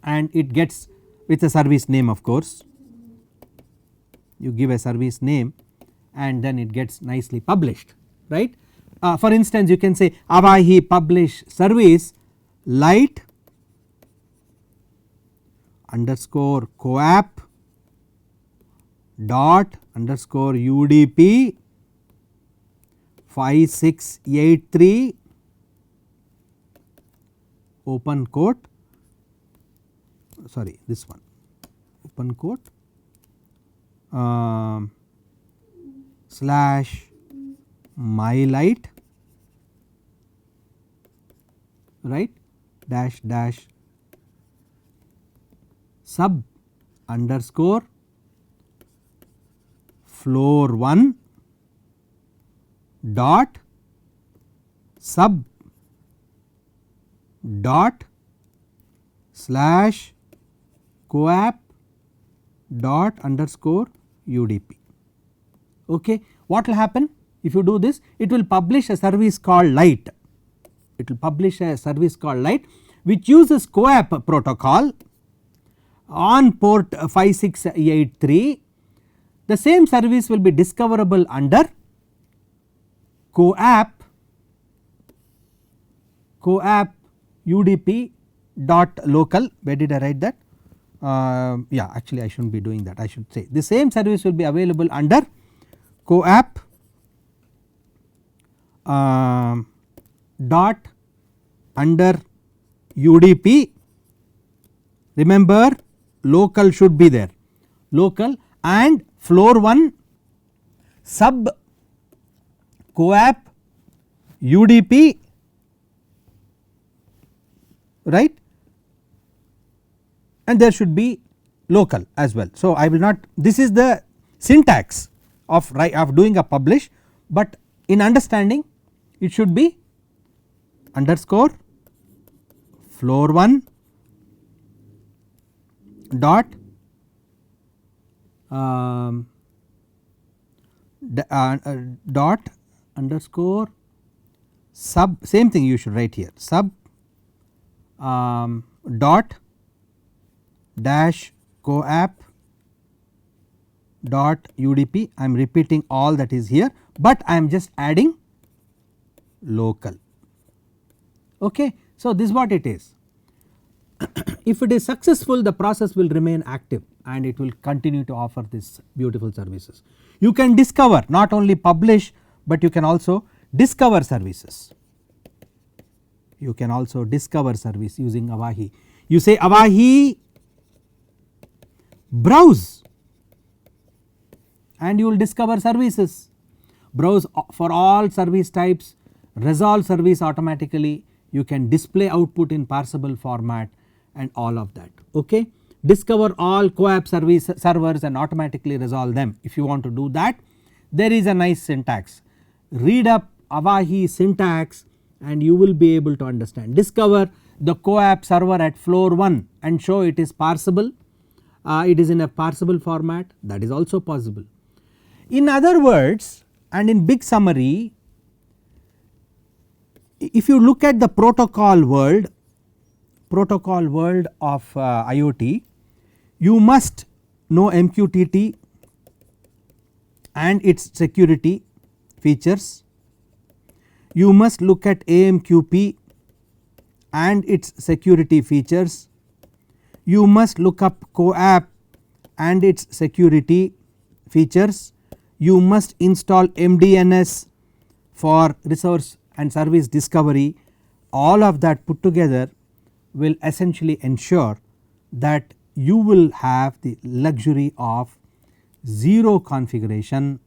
and it gets with a service name, of course. You give a service name and then it gets nicely published, right. For instance you can say Avahi publish service light underscore CoAP dot underscore UDP 5683 open quote, sorry this one open quote slash mylight, right, dash sub underscore floor 1 dot sub dot slash CoAP dot underscore UDP. Okay. What will happen if you do this? It will publish a service called light, it will publish a service called light which uses CoAP protocol on port 5683. The same service will be discoverable under CoAP UDP dot local. Where did I write that? Yeah, actually I should not be doing that, I should say the same service will be available under CoAP dot under UDP. Remember local should be there, local, and floor 1 sub CoAP UDP, right, and there should be local as well. So I will not, this is the syntax of doing a publish, but in understanding it should be underscore floor1 dot dot underscore sub, same thing you should write here, sub dot dash CoAP dot UDP. I am repeating all that is here, but I am just adding local. Okay. So this is what it is. If it is successful, the process will remain active and it will continue to offer this beautiful services. You can discover, not only publish, but you can also discover services. You can also discover service using Avahi. You say Avahi browse and you will discover services. Browse for all service types, resolve service automatically, you can display output in parsable format and all of that. Okay. Discover all CoAP servers and automatically resolve them. If you want to do that, there is a nice syntax. Read up Avahi syntax and you will be able to understand. Discover the CoAP server at floor 1 and show it is parsable, it is in a parsable format, that is also possible. In other words, and in big summary, if you look at the protocol world of IoT, you must know MQTT and its security features. You must look at AMQP and its security features. You must look up CoAP and its security features. You must install MDNS for resource and service discovery. All of that put together will essentially ensure that you will have the luxury of zero configuration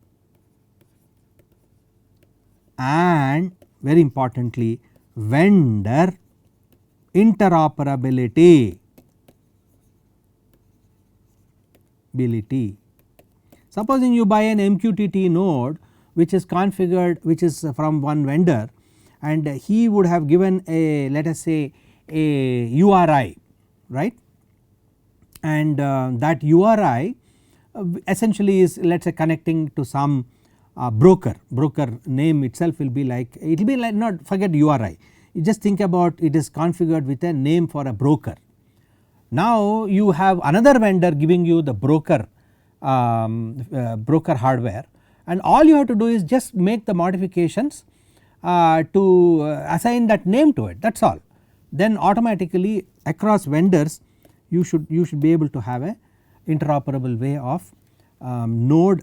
and very importantly vendor interoperability. Supposing you buy an MQTT node which is configured, which is from one vendor, and he would have given a, let us say, a URI, right, and that URI essentially is, let us say, connecting to some broker name itself will be like, it will be like, not forget URI, you just think about it is configured with a name for a broker. Now you have another vendor giving you the broker hardware, and all you have to do is just make the modifications to assign that name to it, that is all. Then automatically across vendors you should be able to have a interoperable way of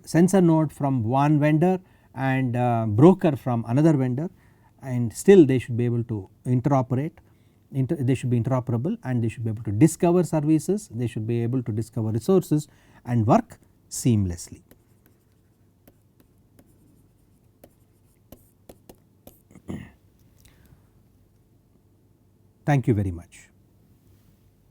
sensor node from one vendor and broker from another vendor, and still they should be able to interoperate. They should be interoperable and they should be able to discover services, they should be able to discover resources and work seamlessly. Thank you very much.